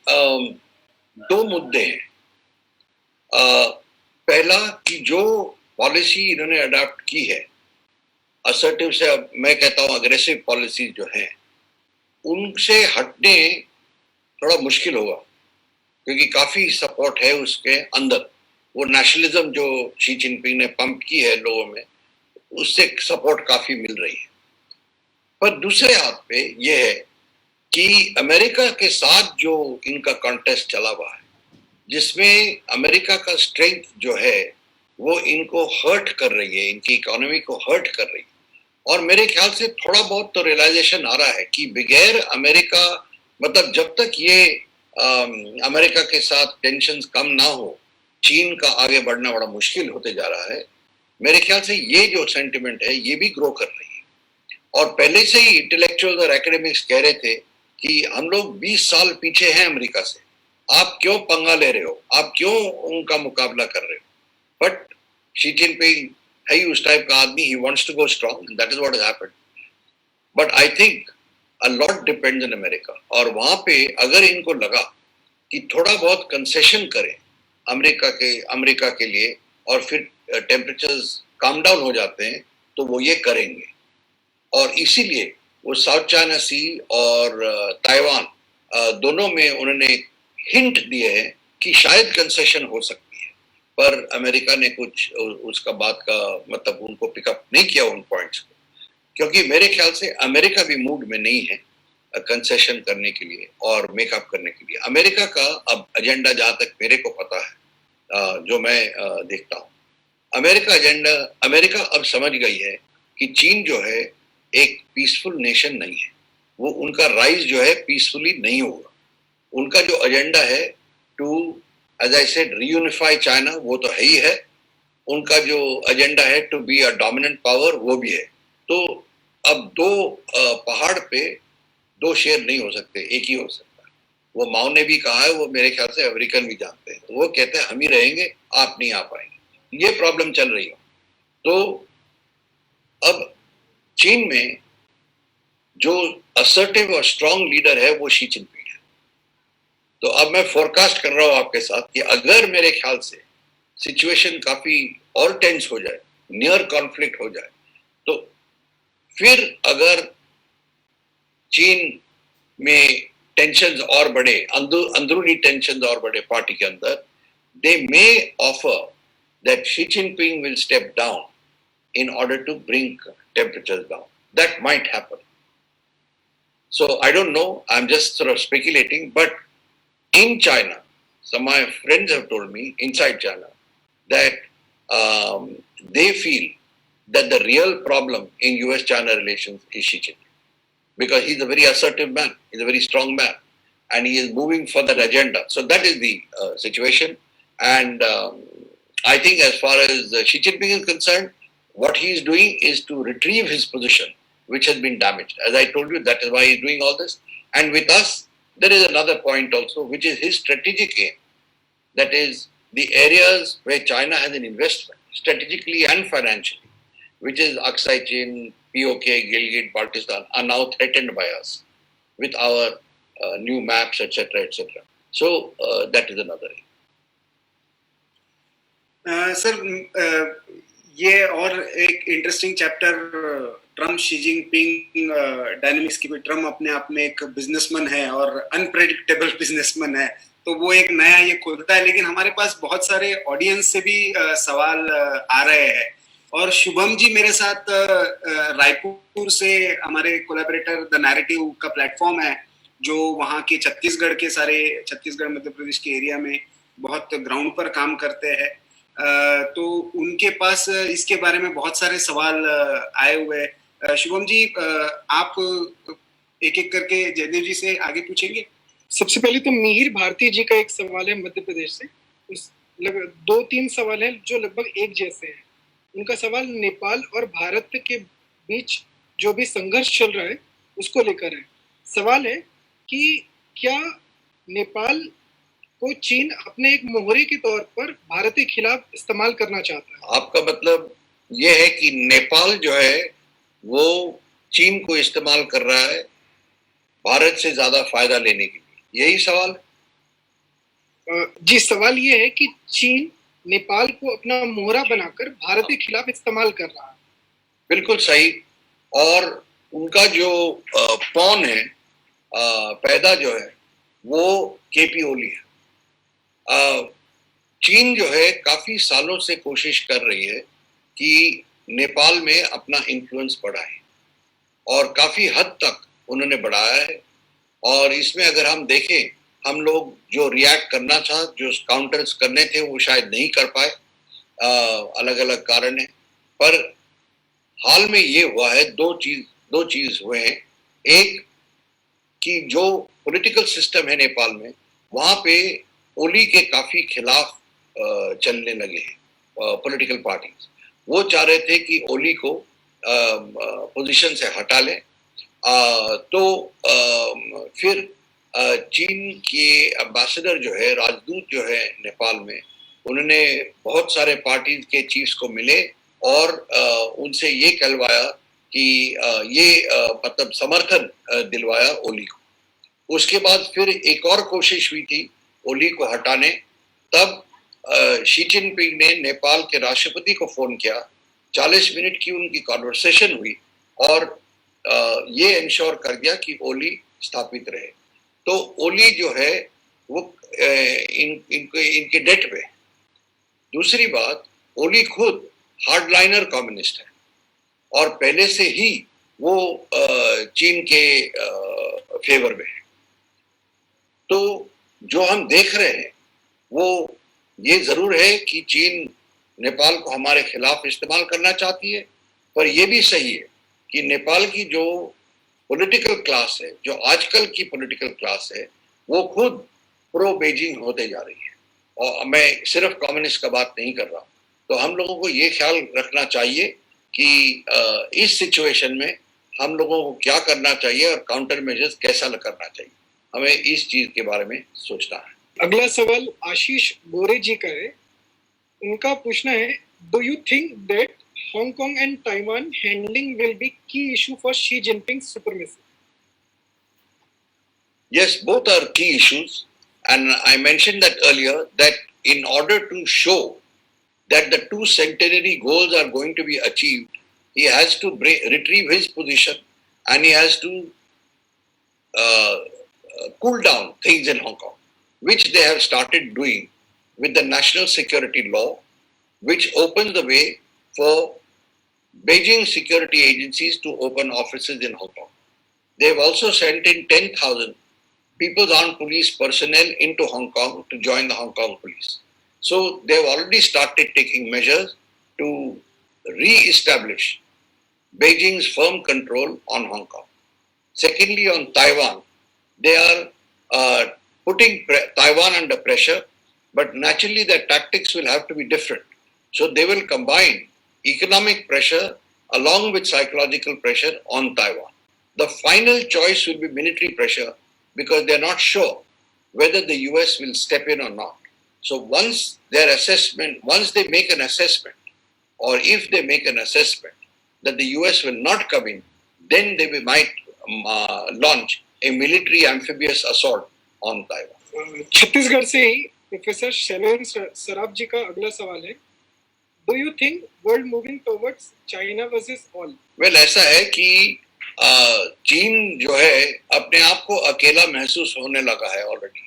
2 मुद्दे हैं। पहला कि जो पॉलिसी इन्होंने अडॉप्ट की है, असर्टिव से, अब मैं कहता हूं अग्रेसिव पॉलिसी जो है, उनसे हटने थोड़ा मुश्किल होगा, क्योंकि काफी सपोर्ट है उसके अंदर। वो नेशनलिज्म जो शी जिनपिंग ने पंप की है लोगों में, उससे सपोर्ट काफी मिल रही है। पर दूसरे हाथ पे ये है कि अमेरिका के साथ जो इनका कॉन्टेस्ट चला हुआ है, जिसमें अमेरिका का स्ट्रेंथ जो है वो इनको हर्ट कर रही है, इनकी इकोनॉमी को हर्ट कर रही है। और मेरे ख्याल से थोड़ा बहुत तो रियलाइजेशन आ रहा है कि बगैर अमेरिका, मतलब जब तक ये अमेरिका के साथ टेंशन्स कम ना हो, चीन का आगे बढ़ना बड़ा मुश्किल होते जा रहा है। मेरे ख्याल से ये जो सेंटिमेंट है ये भी ग्रो कर रही है, और पहले से ही इंटेलेक्चुअल्स और एकेडमिक्स कह रहे थे कि हम लोग 20 साल पीछे हैं अमेरिका से, आप क्यों पंगा ले रहे हो, आप क्यों उनका मुकाबला कर रहे हो। बट शी जिनपिंग है ही उस टाइप का आदमी, he wants to go strong, that is what has happened. But I think a lot depends on America, और वहां पे अगर इनको लगा कि थोड़ा बहुत कंसेशन करें अमेरिका के लिए, और फिर टेम्परेचर्स काम डाउन हो जाते हैं, तो वो ये करेंगे। और इसीलिए वो साउथ चाइना सी और ताइवान दोनों में उन्होंने हिंट दिए हैं कि शायद कंसेशन हो सकती है, पर अमेरिका ने कुछ उसका बात का मतलब उनको पिकअप नहीं किया उन पॉइंट्स को, क्योंकि मेरे ख्याल से अमेरिका भी मूड में नहीं है कंसेशन करने के लिए और मेकअप करने के लिए। अमेरिका का अब एजेंडा, जहां तक मेरे को पता है, जो मैं देखता हूँ, अमेरिका अब समझ गई है कि चीन जो है एक पीसफुल नेशन नहीं है, वो उनका राइज जो है पीसफुली नहीं होगा। उनका जो एजेंडा है to, as I said, reunify China, वो तो है ही है। उनका जो एजेंडा है to be a dominant power, वो भी है। तो अब दो पहाड़ पे दो शेर नहीं हो सकते, एक ही हो सकता है। वो माओ ने भी कहा है, वो मेरे ख्याल से अमेरिकन भी जानते हैं, तो वो कहते हैं हम ही रहेंगे, आप नहीं आ पाएंगे। ये प्रॉब्लम चल रही है। तो अब चीन में जो असर्टिव और स्ट्रांग लीडर है वो शी जिनपिंग है। तो अब मैं फोरकास्ट कर रहा हूं आपके साथ कि अगर मेरे ख्याल से सिचुएशन काफी और टेंस हो जाए, नियर कॉन्फ्लिक्ट हो जाए, तो फिर अगर चीन में टेंशन्स और बढ़े, अंदरूनी टेंशन्स और बढ़े पार्टी के अंदर, they may offer that Xi Jinping will step down in order to bring temperatures down. That might happen. So I don't know, I'm just sort of speculating, but in China, some of my friends have told me inside China that they feel that the real problem in US-China relations is Xi Jinping, because he's a very assertive man, he's a very strong man, and he is moving for that agenda. So that is the situation. And I think as far as Xi Jinping is concerned, what he is doing is to retrieve his position, which has been damaged. As I told you, that is why he is doing all this. And with us, there is another point also, which is his strategic aim. That is the areas where China has an investment, strategically and financially, which is Aksai Chin, POK, Gilgit, Baltistan, are now threatened by us with our new maps, etc., etc. So that is another aim. Sir, ये और एक interesting chapter Trump Xi Jinping dynamics की भी। ट्रम्प अपने आप में एक बिजनेसमैन है और अनप्रेडिक्टेबल बिजनेसमैन है, तो वो एक नया ये खोलता है। लेकिन हमारे पास बहुत सारे ऑडियंस से भी सवाल आ रहे हैं, और शुभम जी मेरे साथ रायपुर से, हमारे कोलैबोरेटर द नैरेटिव का प्लेटफॉर्म है, जो वहाँ के छत्तीसगढ़ मध्य प्रदेश के एरिया में बहुत ग्राउंड पर काम करते हैं। तो उनके पास इसके बारे में बहुत सारे सवाल आए हुए। शुभम जी, आप एक एक करके जयदेव जी से आगे पूछेंगे। सबसे पहले तो मिहिर भारती जी का एक सवाल है मध्य प्रदेश से। दो तीन सवाल हैं जो लगभग एक जैसे हैं। उनका सवाल नेपाल और भारत के बीच जो भी संघर्ष चल रहा है उसको लेकर है। सवाल है कि क्या नेपाल को चीन अपने एक मोहरे के तौर पर भारत के खिलाफ इस्तेमाल करना चाहता है? आपका मतलब ये है कि नेपाल जो है वो चीन को इस्तेमाल कर रहा है भारत से ज्यादा फायदा लेने के लिए, यही सवाल है? जी, सवाल ये है कि चीन नेपाल को अपना मोहरा बनाकर भारत के खिलाफ इस्तेमाल कर रहा है। बिल्कुल सही। और उनका जो पौन है, पैदा जो है वो केपी ओली है। चीन जो है काफी सालों से कोशिश कर रही है कि नेपाल में अपना इन्फ्लुएंस बढ़ाए, और काफी हद तक उन्होंने बढ़ाया है। और इसमें अगर हम देखें, हम लोग जो रिएक्ट करना था, जो काउंटर्स करने थे, वो शायद नहीं कर पाए, अलग अलग कारण है। पर हाल में ये हुआ है, दो चीज हुए हैं। एक कि जो पॉलिटिकल सिस्टम है नेपाल में, वहां पे ओली के काफी खिलाफ चलने लगे हैं पॉलिटिकल पार्टीज। वो चाह रहे थे कि ओली को पोजीशन से हटा लें। तो फिर चीन के एम्बेसडर जो है, राजदूत जो है नेपाल में, उन्होंने बहुत सारे पार्टीज के चीफ्स को मिले और उनसे ये कहलवाया कि ये मतलब समर्थन दिलवाया ओली को। उसके बाद फिर एक और कोशिश हुई थी ओली को हटाने। तब शी जिनपिंग ने नेपाल के राष्ट्रपति को फोन किया, 40 मिनट की उनकी कॉन्वर्सेशन हुई और ये इंश्योर कर दिया कि ओली स्थापित रहे। तो ओली जो है वो इनके डेट पे। दूसरी बात, ओली खुद हार्डलाइनर कम्युनिस्ट है और पहले से ही वो चीन के फेवर में है। तो जो हम देख रहे हैं वो ये जरूर है कि चीन नेपाल को हमारे खिलाफ इस्तेमाल करना चाहती है, पर यह भी सही है कि नेपाल की जो पॉलिटिकल क्लास है, जो आजकल की पॉलिटिकल क्लास है, वो खुद प्रो बीजिंग होते जा रही है। और मैं सिर्फ कम्युनिस्ट का बात नहीं कर रहा। तो हम लोगों को ये ख्याल रखना चाहिए कि इस सिचुएशन में हम लोगों को क्या करना चाहिए और काउंटर मेजर्स कैसा करना चाहिए, हमें इस चीज के बारे में सोचना है। अगला सवाल आशीष गोरे जी का है। उनका पूछना है, do you think that Hong Kong and Taiwan handling will be key issue for Xi Jinping's supremacy? Yes, both are key issues, and I mentioned that earlier, that in order to show that the 2 centenary goals are going to be achieved, he has to retrieve his position and he has to cool down things in Hong Kong, which they have started doing with the national security law, which opens the way for Beijing security agencies to open offices in Hong Kong. They have also sent in 10,000 People's Armed Police personnel into Hong Kong to join the Hong Kong police. So they have already started taking measures to re-establish Beijing's firm control on Hong Kong. Secondly, on Taiwan, they are putting Taiwan under pressure, but naturally their tactics will have to be different. So they will combine economic pressure along with psychological pressure on Taiwan. The final choice will be military pressure because they're not sure whether the US will step in or not. So once they make an assessment, or if they make an assessment that the US will not come in, then they might launch a military amphibious assault on Taiwan. Chhattisgarh से ही प्रोफेसर शैलेंद्र सराफ जी का अगला सवाल है, Do you think world moving towards China versus all? Well, ऐसा है कि चीन जो है अपने आप को अकेला महसूस होने लगा है ऑलरेडी,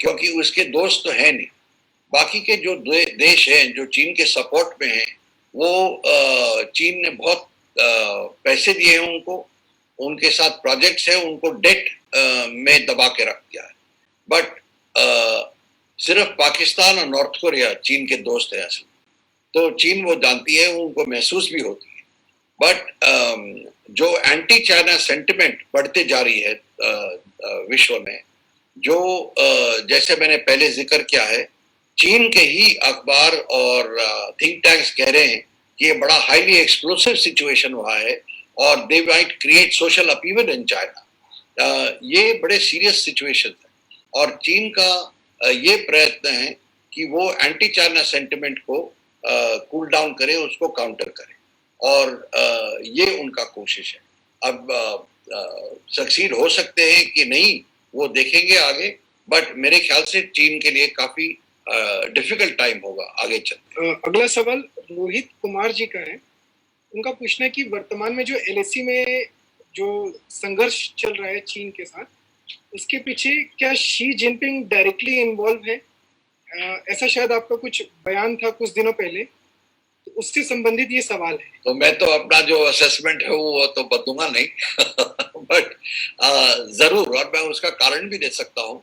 क्योंकि उसके दोस्त तो है नहीं। बाकी के जो देश हैं जो चीन के सपोर्ट में हैं, वो चीन ने बहुत पैसे दिए हैं उनको, उनके साथ प्रोजेक्ट्स हैं, उनको डेट में दबा के रख दिया है। बट सिर्फ पाकिस्तान और नॉर्थ कोरिया चीन के दोस्त हैं असल। तो चीन वो जानती है, उनको महसूस भी होती है। बट जो एंटी चाइना सेंटिमेंट बढ़ते जा रही है विश्व में, जो जैसे मैंने पहले जिक्र किया है, चीन के ही अखबार और थिंक टैंक्स कह रहे हैं कि ये बड़ा हाईली एक्सप्लोसिव सिचुएशन हुआ है और they might create social अपीवल in China. ये बड़े सीरियस सिचुएशन है और चीन का ये प्रयत्न है कि वो एंटी चाइना सेंटिमेंट को कूल डाउन करे, उसको काउंटर करे, और ये उनका कोशिश है। अब सक्सीड हो सकते हैं कि नहीं, वो देखेंगे आगे, बट मेरे ख्याल से चीन के लिए काफी डिफिकल्ट टाइम होगा आगे चल। अगला सवाल रोहित कुमार जी का है। उनका पूछना है कि वर्तमान में जो एलएसी में जो संघर्ष चल रहा है चीन के साथ, उसके पीछे क्या शी जिनपिंग डायरेक्टली इन्वॉल्व है? ऐसा शायद आपका कुछ बयान था कुछ दिनों पहले, तो उससे संबंधित ये सवाल है। तो मैं तो अपना जो असेसमेंट है वो तो बदलूंगा नहीं बट जरूर, और मैं उसका कारण भी दे सकता हूँ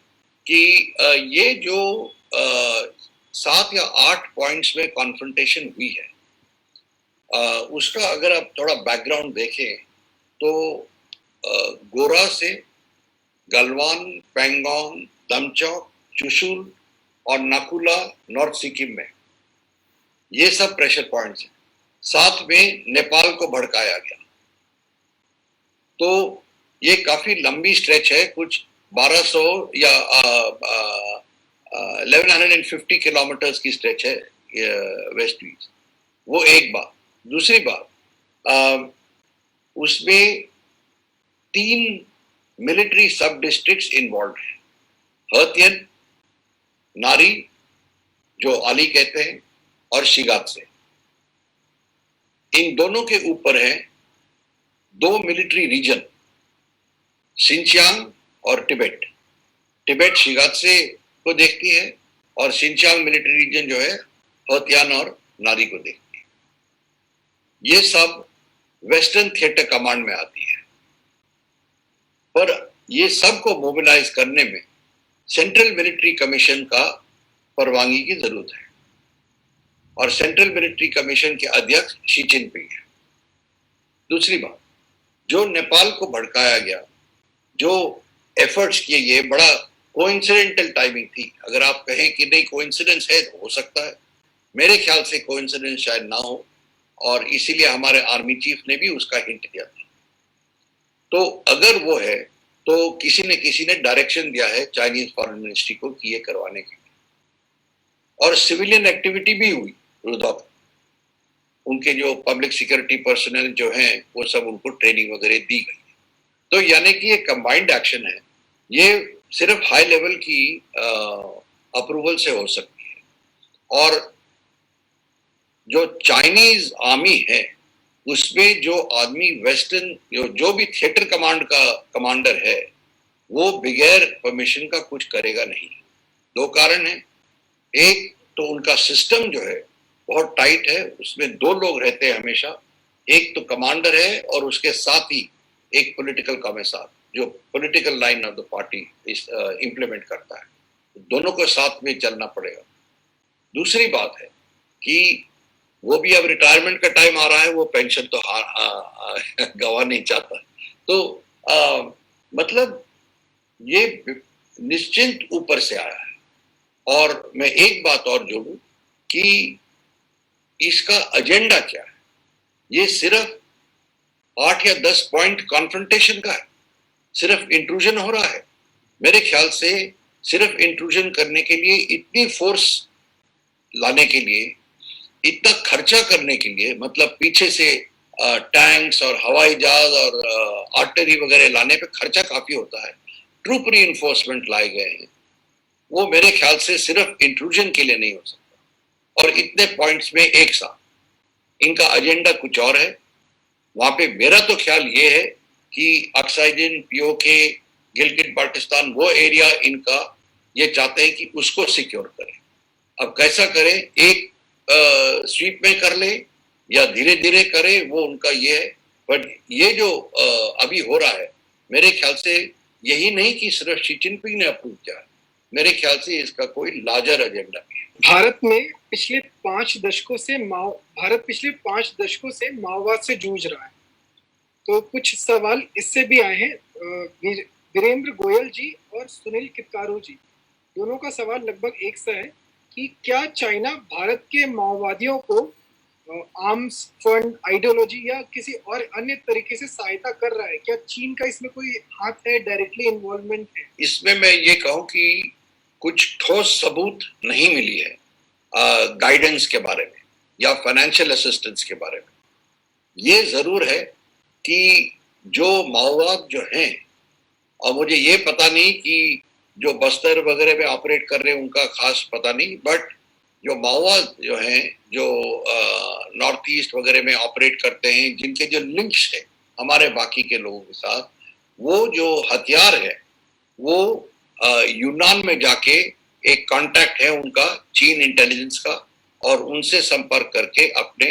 कि ये जो 7 या 8 पॉइंट्स में कॉन्फ्रंटेशन हुई है, उसका अगर आप थोड़ा बैकग्राउंड देखें तो गोरा से गलवान, पेंगोंग, दमचौक चुशुल और नाकुला नॉर्थ सिक्किम में, ये सब प्रेशर पॉइंट्स हैं। साथ में नेपाल को भड़काया गया। तो ये काफी लंबी स्ट्रेच है, कुछ 1200 या 1150 किलोमीटर्स की स्ट्रेच है वेस्ट ईस्ट। वो एक बात। दूसरी बात, उसमें 3 मिलिट्री सब डिस्ट्रिक्ट्स इन्वॉल्व हैं, हथियन, नारी जो आली कहते हैं, और शिगात्से। इन दोनों के ऊपर है 2 मिलिट्री रीजन, सिंचियांग और टिबेट। टिबेट शिगात्से को देखती है और सिंचियांग मिलिट्री रीजन जो है हथियान और नारी को देखती है। ये सब वेस्टर्न थिएटर कमांड में आती है, पर ये सब को मोबिलाइज करने में सेंट्रल मिलिट्री कमीशन का परवानगी की जरूरत है, और सेंट्रल मिलिट्री कमीशन के अध्यक्ष शी जिनपिंग है। दूसरी बात, जो नेपाल को भड़काया गया, जो एफर्ट्स किए गए, बड़ा कोइंसिडेंटल टाइमिंग थी। अगर आप कहें कि नहीं कोइंसिडेंस है तो हो सकता है, मेरे ख्याल से कोइंसिडेंस शायद ना हो, और इसीलिए हमारे आर्मी चीफ ने भी उसका हिंट दिया था। तो अगर वो है तो किसी ने डायरेक्शन दिया है चाइनीज फॉरेन मिनिस्ट्री को कि ये करवाने के लिए। और सिविलियन एक्टिविटी भी हुई रुद्रपुर, उनके जो पब्लिक सिक्योरिटी पर्सनल जो हैं वो सब उनको ट्रेनिंग वगैरह दी गई। तो यानी कि ये कंबाइंड एक्शन है, ये सिर्फ हाई लेवल की अप्रूवल से हो सकती है। और जो चाइनीज आर्मी है उसमें जो आदमी वेस्टर्न जो भी थिएटर कमांड का कमांडर है वो बगैर परमिशन का कुछ करेगा नहीं। 2 कारण है, एक तो उनका सिस्टम जो है बहुत टाइट है, उसमें 2 लोग रहते हैं हमेशा, एक तो कमांडर है और उसके साथ ही एक पॉलिटिकल कमिश्नर जो political line of the party implement करता है। दोनों को साथ में चलना पड़ेगा। दूसरी बात है कि वो भी अब रिटायरमेंट का टाइम आ रहा है, वो पेंशन तो गवा नहीं चाहता। तो मतलब ये निश्चिंत ऊपर से आया है। और मैं एक बात और जोड़ूं कि इसका एजेंडा क्या है। ये सिर्फ 8 या 10 पॉइंट कॉन्फ्रंटेशन का है, सिर्फ इंट्रूजन हो रहा है। मेरे ख्याल से सिर्फ इंट्रूजन करने के लिए, इतनी फोर्स लाने के लिए, इतना खर्चा करने के लिए, मतलब पीछे से टैंक्स और हवाई जहाज और आर्टरी वगैरह लाने पे खर्चा काफी होता है, ट्रूप रीइंफोर्समेंट लाए गए हैं, वो मेरे ख्याल से सिर्फ इंट्रूजन के लिए नहीं हो सकता। और इतने पॉइंट्स में एक साथ इनका एजेंडा कुछ और है। वहां पे मेरा तो ख्याल ये है कि अक्साइजिन, पीओके, गिलगिट बाल्टिस्तान, वो एरिया इनका ये चाहते हैं कि उसको सिक्योर करें। अब कैसा करें, एक स्वीप में कर ले या धीरे धीरे करे, वो उनका ये है। बट ये जो अभी हो रहा है, मेरे ख्याल से यही नहीं कि सिर्फ शी जिनपिंग ने अप्रूव किया, मेरे ख्याल से इसका कोई लार्जर एजेंडा है। भारत पिछले 5 दशकों से माओवाद से जूझ रहा है। तो कुछ सवाल इससे भी आए हैं। वीरेंद्र गोयल जी और सुनील कितकारू जी, दोनों का सवाल लगभग एक सा है कि क्या चाइना भारत के माओवादियों को आर्म्स, फंड, आइडियोलॉजी या किसी और अन्य तरीके से सहायता कर रहा है? क्या चीन का इसमें कोई हाथ है, डायरेक्टली इन्वॉल्वमेंट है? इसमें मैं ये कहूं कि कुछ ठोस सबूत नहीं मिली है गाइडेंस के बारे में या फाइनेंशियल असिस्टेंस के बारे में। ये जरूर है कि जो माओवाद जो हैं, और मुझे ये पता नहीं कि जो बस्तर वगैरह में ऑपरेट कर रहे हैं उनका खास पता नहीं, बट जो माओवाद जो हैं, जो नॉर्थ ईस्ट वगैरह में ऑपरेट करते हैं, जिनके जो लिंक्स है हमारे बाकी के लोगों के साथ, वो जो हथियार है वो यूनान में जाके एक कांटेक्ट है उनका चीन इंटेलिजेंस का, और उनसे संपर्क करके अपने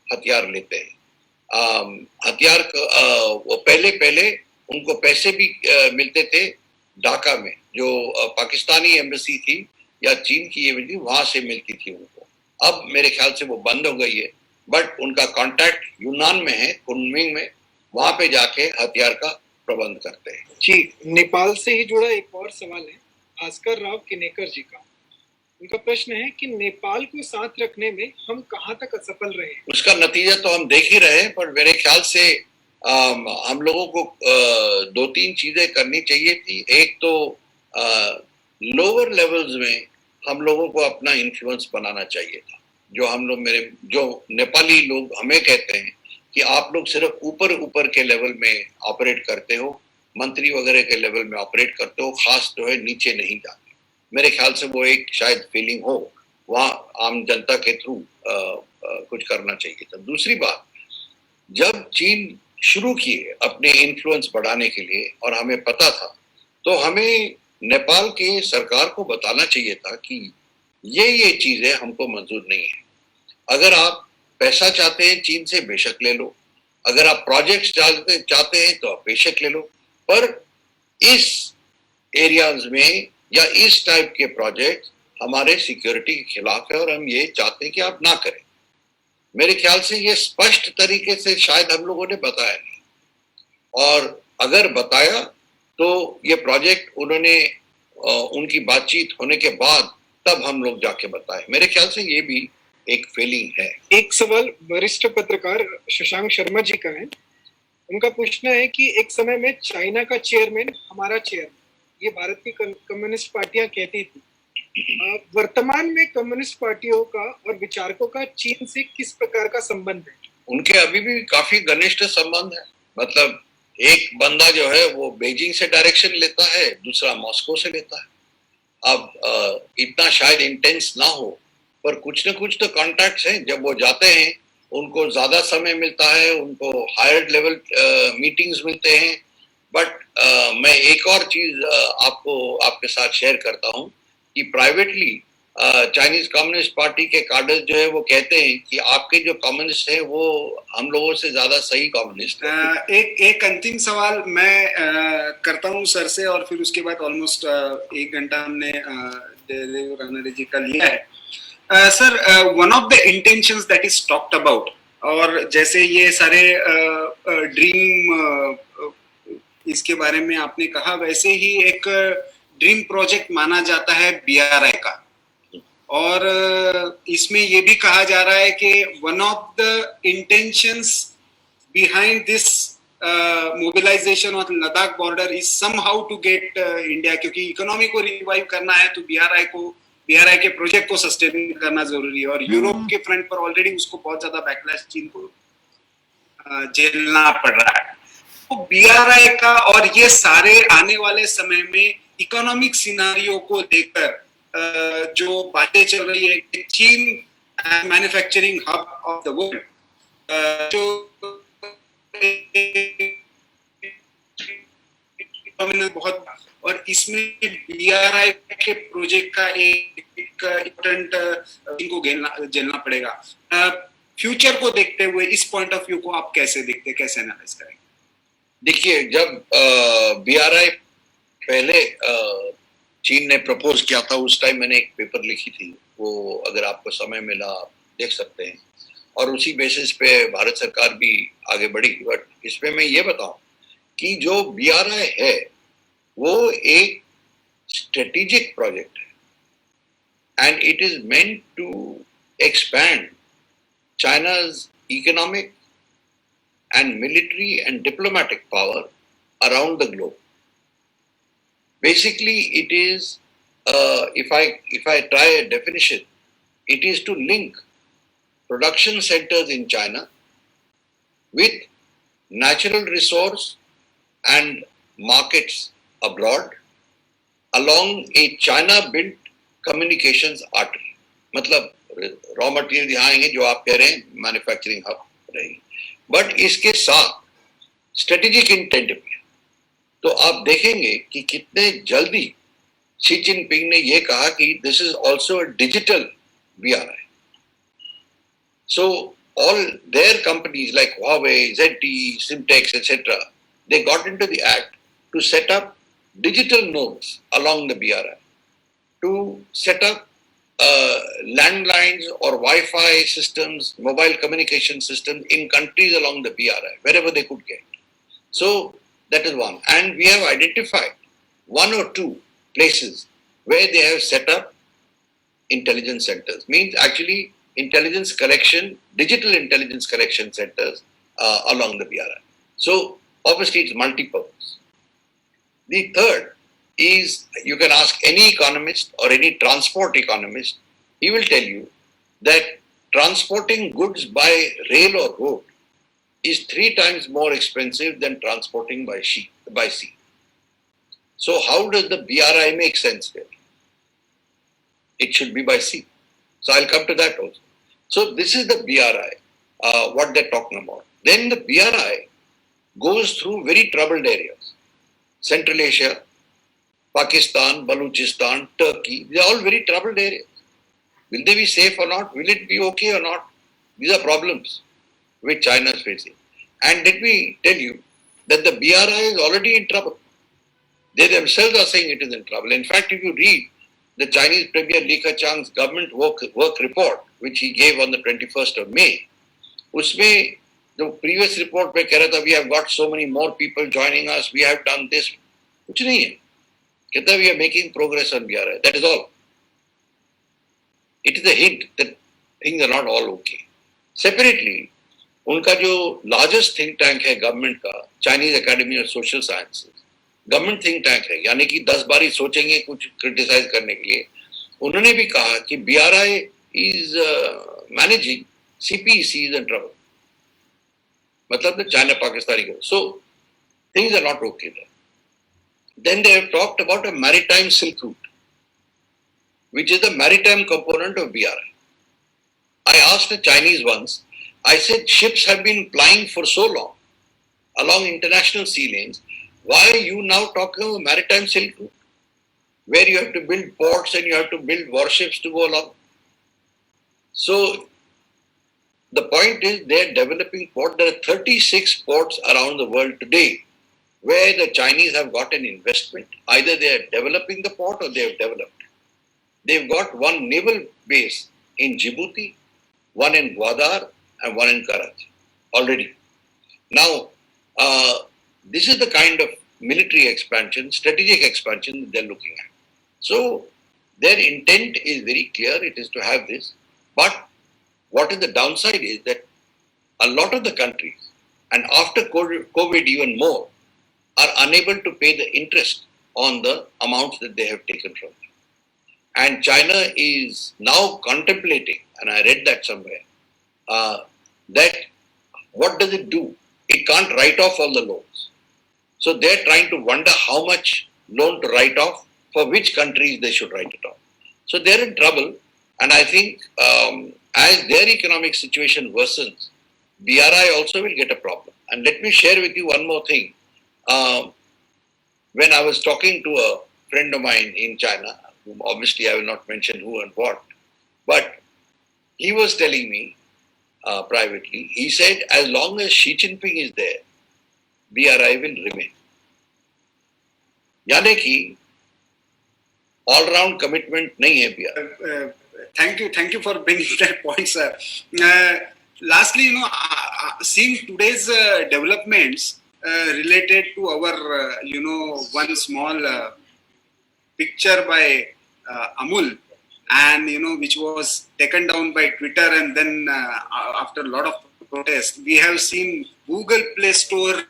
हथियार लेते हैं। हथियार वो पहले उनको पैसे भी मिलते थे ढाका में, जो पाकिस्तानी एम्बेसी थी या चीन की एम्बेसी, वहां से मिलती थी उनको। अब मेरे ख्याल से वो बंद हो गई है, बट उनका कांटेक्ट यूनान में है, कुनमिंग में, वहां पे जाके हथियार का प्रबंध करते हैं। जी, नेपाल से ही जुड़ा एक और सवाल है। भास्कर राव किनेकर जी का। उनका प्रश्न है कि नेपाल को साथ रखने में हम कहाँ तक असफल रहे। उसका नतीजा तो हम देख ही रहे हैं, पर मेरे ख्याल से हम लोगों को दो तीन चीजें करनी चाहिए थी। एक तो लोअर लेवल्स में हम लोगों को अपना इन्फ्लुएंस बनाना चाहिए था। जो नेपाली लोग हमें कहते हैं कि आप लोग सिर्फ ऊपर ऊपर के लेवल में ऑपरेट करते हो, मंत्री वगैरह के लेवल में ऑपरेट करते हो, खास जो है नीचे नहीं जाते। मेरे ख्याल से वो एक शायद फीलिंग हो, वहाँ आम जनता के थ्रू कुछ करना चाहिए था। दूसरी बात, जब चीन शुरू किए अपने इन्फ्लुएंस बढ़ाने के लिए और हमें पता था, तो हमें नेपाल के सरकार को बताना चाहिए था कि ये चीजें हमको मंजूर नहीं है। अगर आप पैसा चाहते हैं चीन से, बेशक ले लो। अगर आप प्रोजेक्ट्स चाहते हैं तो आप बेशक ले लो, पर इस एरियाज में या इस टाइप के प्रोजेक्ट हमारे सिक्योरिटी के खिलाफ है और हम ये चाहते हैं कि आप ना करें। मेरे ख्याल से ये स्पष्ट तरीके से शायद हम लोगों ने बताया नहीं, और अगर बताया तो ये प्रोजेक्ट उन्होंने उनकी बातचीत होने के बाद तब हम लोग जाके बताए। मेरे ख्याल से ये भी एक फेलिंग है। एक सवाल वरिष्ठ पत्रकार शशांक शर्मा जी का है। उनका पूछना है कि एक समय में चाइना का चेयरमैन हमारा चेयरमैन, ये भारत की कम्युनिस्ट पार्टियां कहती थी। वर्तमान में कम्युनिस्ट पार्टियों का और विचारकों का चीन से किस प्रकार का संबंध है? उनके अभी भी काफी घनिष्ठ संबंध है। मतलब एक बंदा जो है वो बीजिंग से डायरेक्शन लेता है, दूसरा मॉस्को से लेता है। अब इतना शायद इंटेंस ना हो, पर कुछ न कुछ तो कॉन्टैक्ट्स हैं। जब वो जाते हैं उनको ज्यादा समय मिलता है, उनको हायर लेवल मीटिंग्स मिलते हैं। बट मैं एक और चीज आपके साथ शेयर करता हूँ कि प्राइवेटली चाइनीज कम्युनिस्ट पार्टी के कार्डर्स जो है वो कहते हैं कि आपके जो कम्युनिस्ट हैं वो हम लोगों से ज्यादा सही कम्युनिस्ट हैं। एक अंतिम सवाल मैं करता हूँ सर से, और फिर उसके बाद ऑलमोस्ट 1 घंटा हमने रानडे जी का लिया है। Sir, one of the intentions that is talked about, और जैसे ये सारे ड्रीम इसके बारे में आपने कहा, वैसे ही एक ड्रीम प्रोजेक्ट माना जाता है BRI का, और इसमें ये भी कहा जा रहा है कि one of the intentions behind this mobilisation of Ladakh border is somehow to get India, क्योंकि इकोनॉमी को रिवाइव करना है तो BRI के प्रोजेक्ट को सस्टेन करना जरूरी है, और यूरोप के फ्रंट पर ऑलरेडी उसको बहुत ज्यादा बैकलैश चीन को झेलना पड़ रहा है। तो BRI का और ये सारे आने वाले समय में इकोनॉमिक सिनारियो को लेकर जो बातें चल रही है कि चीन manufacturing hub of the world, जो बहुत, और इसमें BRI के प्रोजेक्ट का एक इम्पोर्टेंट इनको झेलना पड़ेगा। फ्यूचर को देखते हुए इस पॉइंट ऑफ व्यू को आप कैसे देखते, कैसे एनालाइज करेंगे? देखिए, जब BRI पहले चीन ने प्रपोज किया था, उस टाइम मैंने एक पेपर लिखी थी, वो अगर आपको समय मिला आप देख सकते हैं, और उसी बेसिस पे भारत सरकार भी आगे बढ़ी। बट इसमें मैं ये बताऊं कि जो BRI है वो एक स्ट्रेटेजिक प्रोजेक्ट है, and it is meant to expand चाइना's economic and military and diplomatic power around the globe. Basically, it is, if I try a definition, it is to link production centers in China with natural resource and markets abroad along a China-built communications artery. मतलब रॉ मटेरियल यहाँ आएंगे, जो आप कह रहे हैं मैन्युफैक्चरिंग हब रहेगी, बट इसके साथ स्ट्रेटेजिक इंटेंट भी है। तो आप देखेंगे कि कितने जल्दी शी जिनपिंग ने ये कहा कि this is also a digital BRI. So all their companies like Huawei, ZTE, Simtex, etc., they got into the act to set up digital nodes along the BRI, to set up landlines or Wi-Fi systems, mobile communication systems in countries along the BRI, wherever they could get. So that is one. And we have identified 1 or 2 places where they have set up intelligence centers. Means actually intelligence collection, digital intelligence collection centers along the BRI. So obviously it's multi-purpose. The third is, you can ask any economist or any transport economist, he will tell you that transporting goods by rail or road is 3 times more expensive than transporting by sea. So how does the BRI make sense there? It should be by sea. So I'll come to that also. So this is the BRI, what they're talking about. Then the BRI goes through very troubled areas. Central Asia, Pakistan, Balochistan, Turkey, they're all very troubled areas. Will they be safe or not? Will it be okay or not? These are problems which China is facing. And let me tell you that the BRI is already in trouble. They themselves are saying it is in trouble. In fact, if you read the Chinese Premier Li Keqiang's government work report, which he gave on the 21st of May, usme the previous report mein keh raha tha, we have got so many more people joining us, we have done this. Kuch nahi hai. Kehta we are making progress on BRI. That is all. It is a hint that things are not all okay. Separately, उनका जो largest think tank है government का, Chinese Academy of Social Sciences, government think tank है, यानी कि 10 बार ही सोचेंगे कुछ criticize करने के लिए, उन्होंने भी कहा कि BRI is managing CPEC is in trouble. मतलब the China-Pakistani. So things are not okay there. Then they have talked about a maritime Silk Route, which is the maritime component of BRI. I asked the Chinese once, I said, ships have been plying for so long along international sea lanes. Why are you now talking of a maritime Silk Route, where you have to build ports and you have to build warships to go along? So the point is, they are developing ports. There are 36 ports around the world today where the Chinese have got an investment. Either they are developing the port or they have developed. They've got one naval base in Djibouti, one in Gwadar, and one in Karachi already. Now, this is the kind of military expansion, strategic expansion that they're looking at. So, their intent is very clear, it is to have this. But what is the downside is that a lot of the countries, and after COVID even more, are unable to pay the interest on the amounts that they have taken from them. And China is now contemplating, and I read that somewhere, that what does it do? It can't write off all the loans. So they're trying to wonder how much loan to write off, for which countries they should write it off. So they're in trouble, and I think as their economic situation worsens, BRI also will get a problem. And let me share with you one more thing. When I was talking to a friend of mine in China, whom obviously I will not mention who and what, but he was telling me privately, he said, as long as Xi Jinping is there, BRI will remain. यानी कि all-round commitment नहीं है BRI. Thank you for bringing that point, sir. Lastly, seeing today's developments related to our, one small picture by Amul, and which was taken down by Twitter, and then after a lot of protests, we have seen Google Play Store,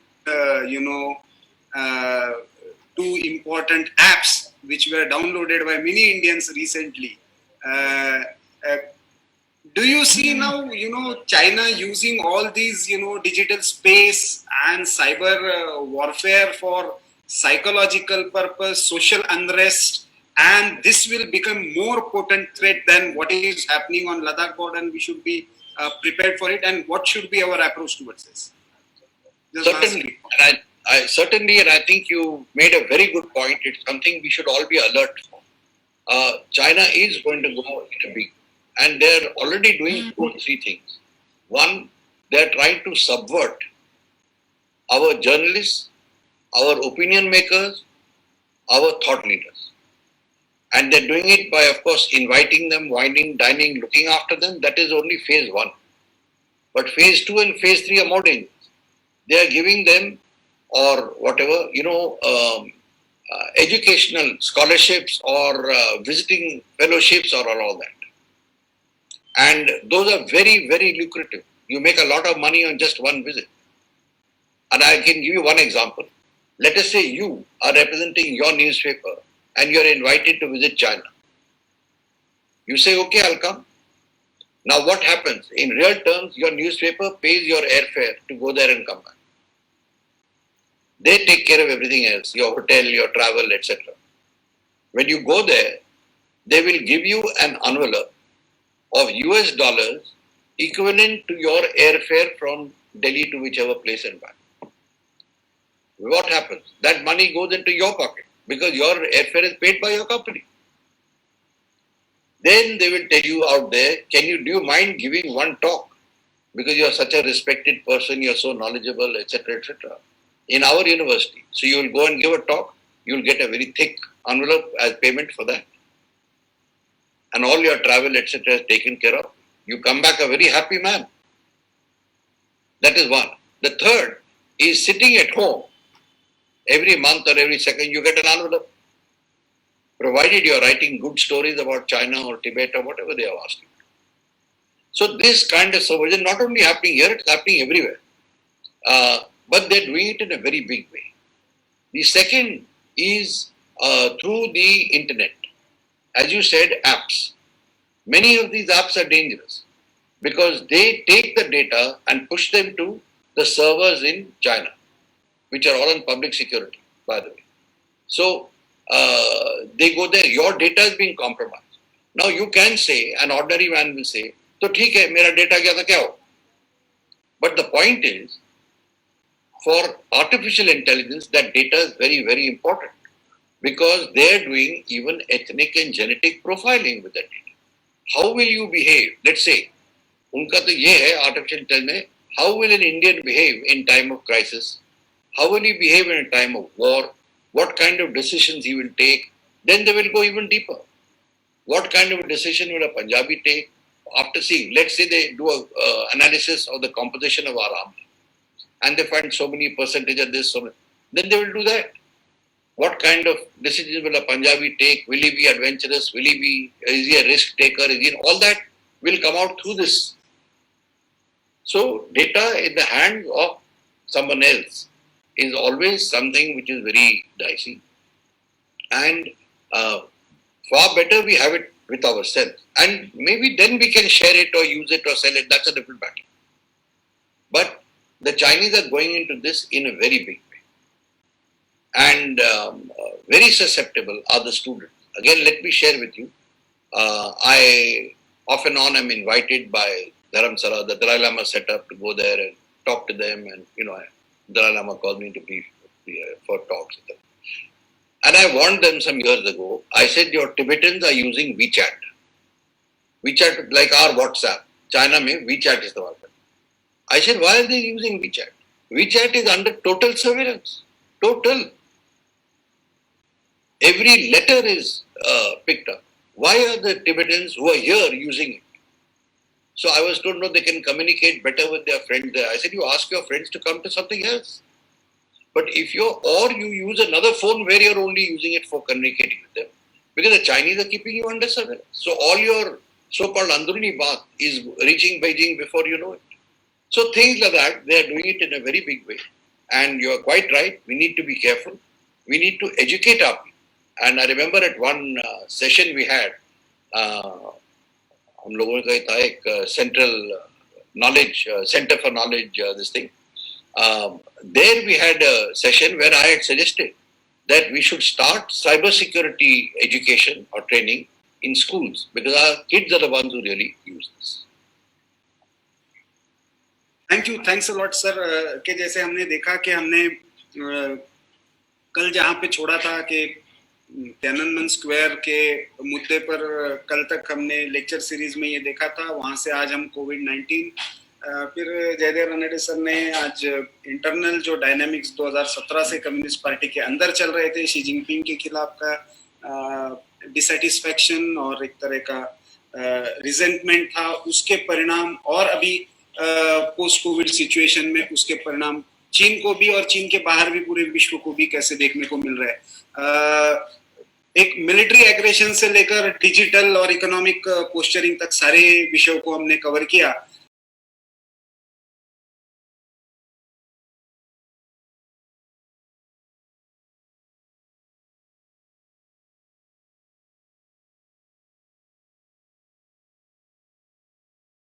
two important apps which were downloaded by many Indians recently. Do you see now, China using all these, digital space and cyber warfare for psychological purpose, social unrest, and this will become more potent threat than what is happening on Ladakh border, and we should be prepared for it, and what should be our approach towards this? Certainly, and I think you made a very good point. It's something we should all be alert for. China is going to go in a big, and they're already doing 2 or 3 things. One, they're trying to subvert our journalists, our opinion makers, our thought leaders. And they're doing it by, of course, inviting them, wining, dining, looking after them. That is only phase 1. But phase 2 and phase 3 are more dangerous. They are giving them, or whatever, educational scholarships or visiting fellowships or all that. And those are very, very lucrative. You make a lot of money on just one visit. And I can give you one example. Let us say you are representing your newspaper and you're invited to visit China. You say, okay, I'll come. Now what happens? In real terms, your newspaper pays your airfare to go there and come back. They take care of everything else, your hotel, your travel, etc. When you go there, they will give you an envelope of US dollars equivalent to your airfare from Delhi to whichever place and back. What happens? That money goes into your pocket because your airfare is paid by your company. Then they will tell you out there, do you mind giving one talk? Because you are such a respected person, you are so knowledgeable, etc., etc. In our university. So you will go and give a talk, you will get a very thick envelope as payment for that. And all your travel, etc. is taken care of. You come back a very happy man. That is one. The third is sitting at home. Every month or every second you get an envelope. Provided you are writing good stories about China or Tibet or whatever they have asked you. So this kind of subversion not only happening here, it's happening everywhere. But they're doing it in a very big way. The second is through the internet. As you said, apps. Many of these apps are dangerous because they take the data and push them to the servers in China, which are all in public security, by the way. So they go there, your data is being compromised. Now you can say, an ordinary man will say, "To theek hai, mera data gaya tha, kya ho?" But the point is, for artificial intelligence, that data is very, very important because they are doing even ethnic and genetic profiling with that data. How will you behave? Let's say, unka to ye hai, artificial intelligence, how will an Indian behave in time of crisis? How will he behave in a time of war? What kind of decisions he will take? Then they will go even deeper. What kind of a decision will a Punjabi take after seeing, let's say they do an analysis of the composition of our army and they find so many percentage of this, so many, then they will do that. What kind of decisions will a Punjabi take? Will he be adventurous? Is he a risk taker? All that will come out through this. So data in the hands of someone else is always something which is very dicey. And far better we have it with ourselves. And maybe then we can share it or use it or sell it. That's a different matter. But the Chinese are going into this in a very big way. And very susceptible are the students. Again, let me share with you. I off and on am invited by Dharamsala, the Dalai Lama set up to go there and talk to them. And, Dalai Lama called me to be for talks with them. And I warned them some years ago. I said, your Tibetans are using WeChat. WeChat like our WhatsApp. China mein WeChat is the word. I said, why are they using WeChat? WeChat is under total surveillance. Total. Every letter is picked up. Why are the Tibetans who are here using it? So I was told, no, they can communicate better with their friends there. I said, you ask your friends to come to something else. But if you use another phone where you're only using it for communicating with them. Because the Chinese are keeping you under surveillance. So all your so-called Andruni baat is reaching Beijing before you know it. So things like that, they are doing it in a very big way. And you are quite right, we need to be careful. We need to educate our people. And I remember at one session we had, हम लोगों का था एक central knowledge, center for knowledge, this thing. There we had a session where I had suggested that we should start cybersecurity education or training in schools because our kids are the ones who really use this. Thank you, thanks a lot sir. कि जैसे हमने देखा कि हमने कल जहाँ पे छोड़ा था कि तियाननमेन स्क्वायर के मुद्दे पर कल तक हमने लेक्चर सीरीज में ये देखा था, वहाँ से आज हम कोविड-19, फिर जयदेव रनडे सर ने आज इंटरनल जो डायनामिक्स 2017 से कम्युनिस्ट पार्टी के अंदर चल रहे थे, शी जिनपिंग के खिलाफ का डिसैटिस्फैक्शन और एक तरह का रिजेंटमेंट था, उसके परिणाम और अभी पोस्ट कोविड सिचुएशन में उसके परिणाम चीन को भी और चीन के बाहर भी पूरे विश्व को भी कैसे देखने को मिल रहा है। एक मिलिट्री एग्रेशन से लेकर डिजिटल और इकोनॉमिक पोस्चरिंग तक सारे विषयों को हमने कवर किया।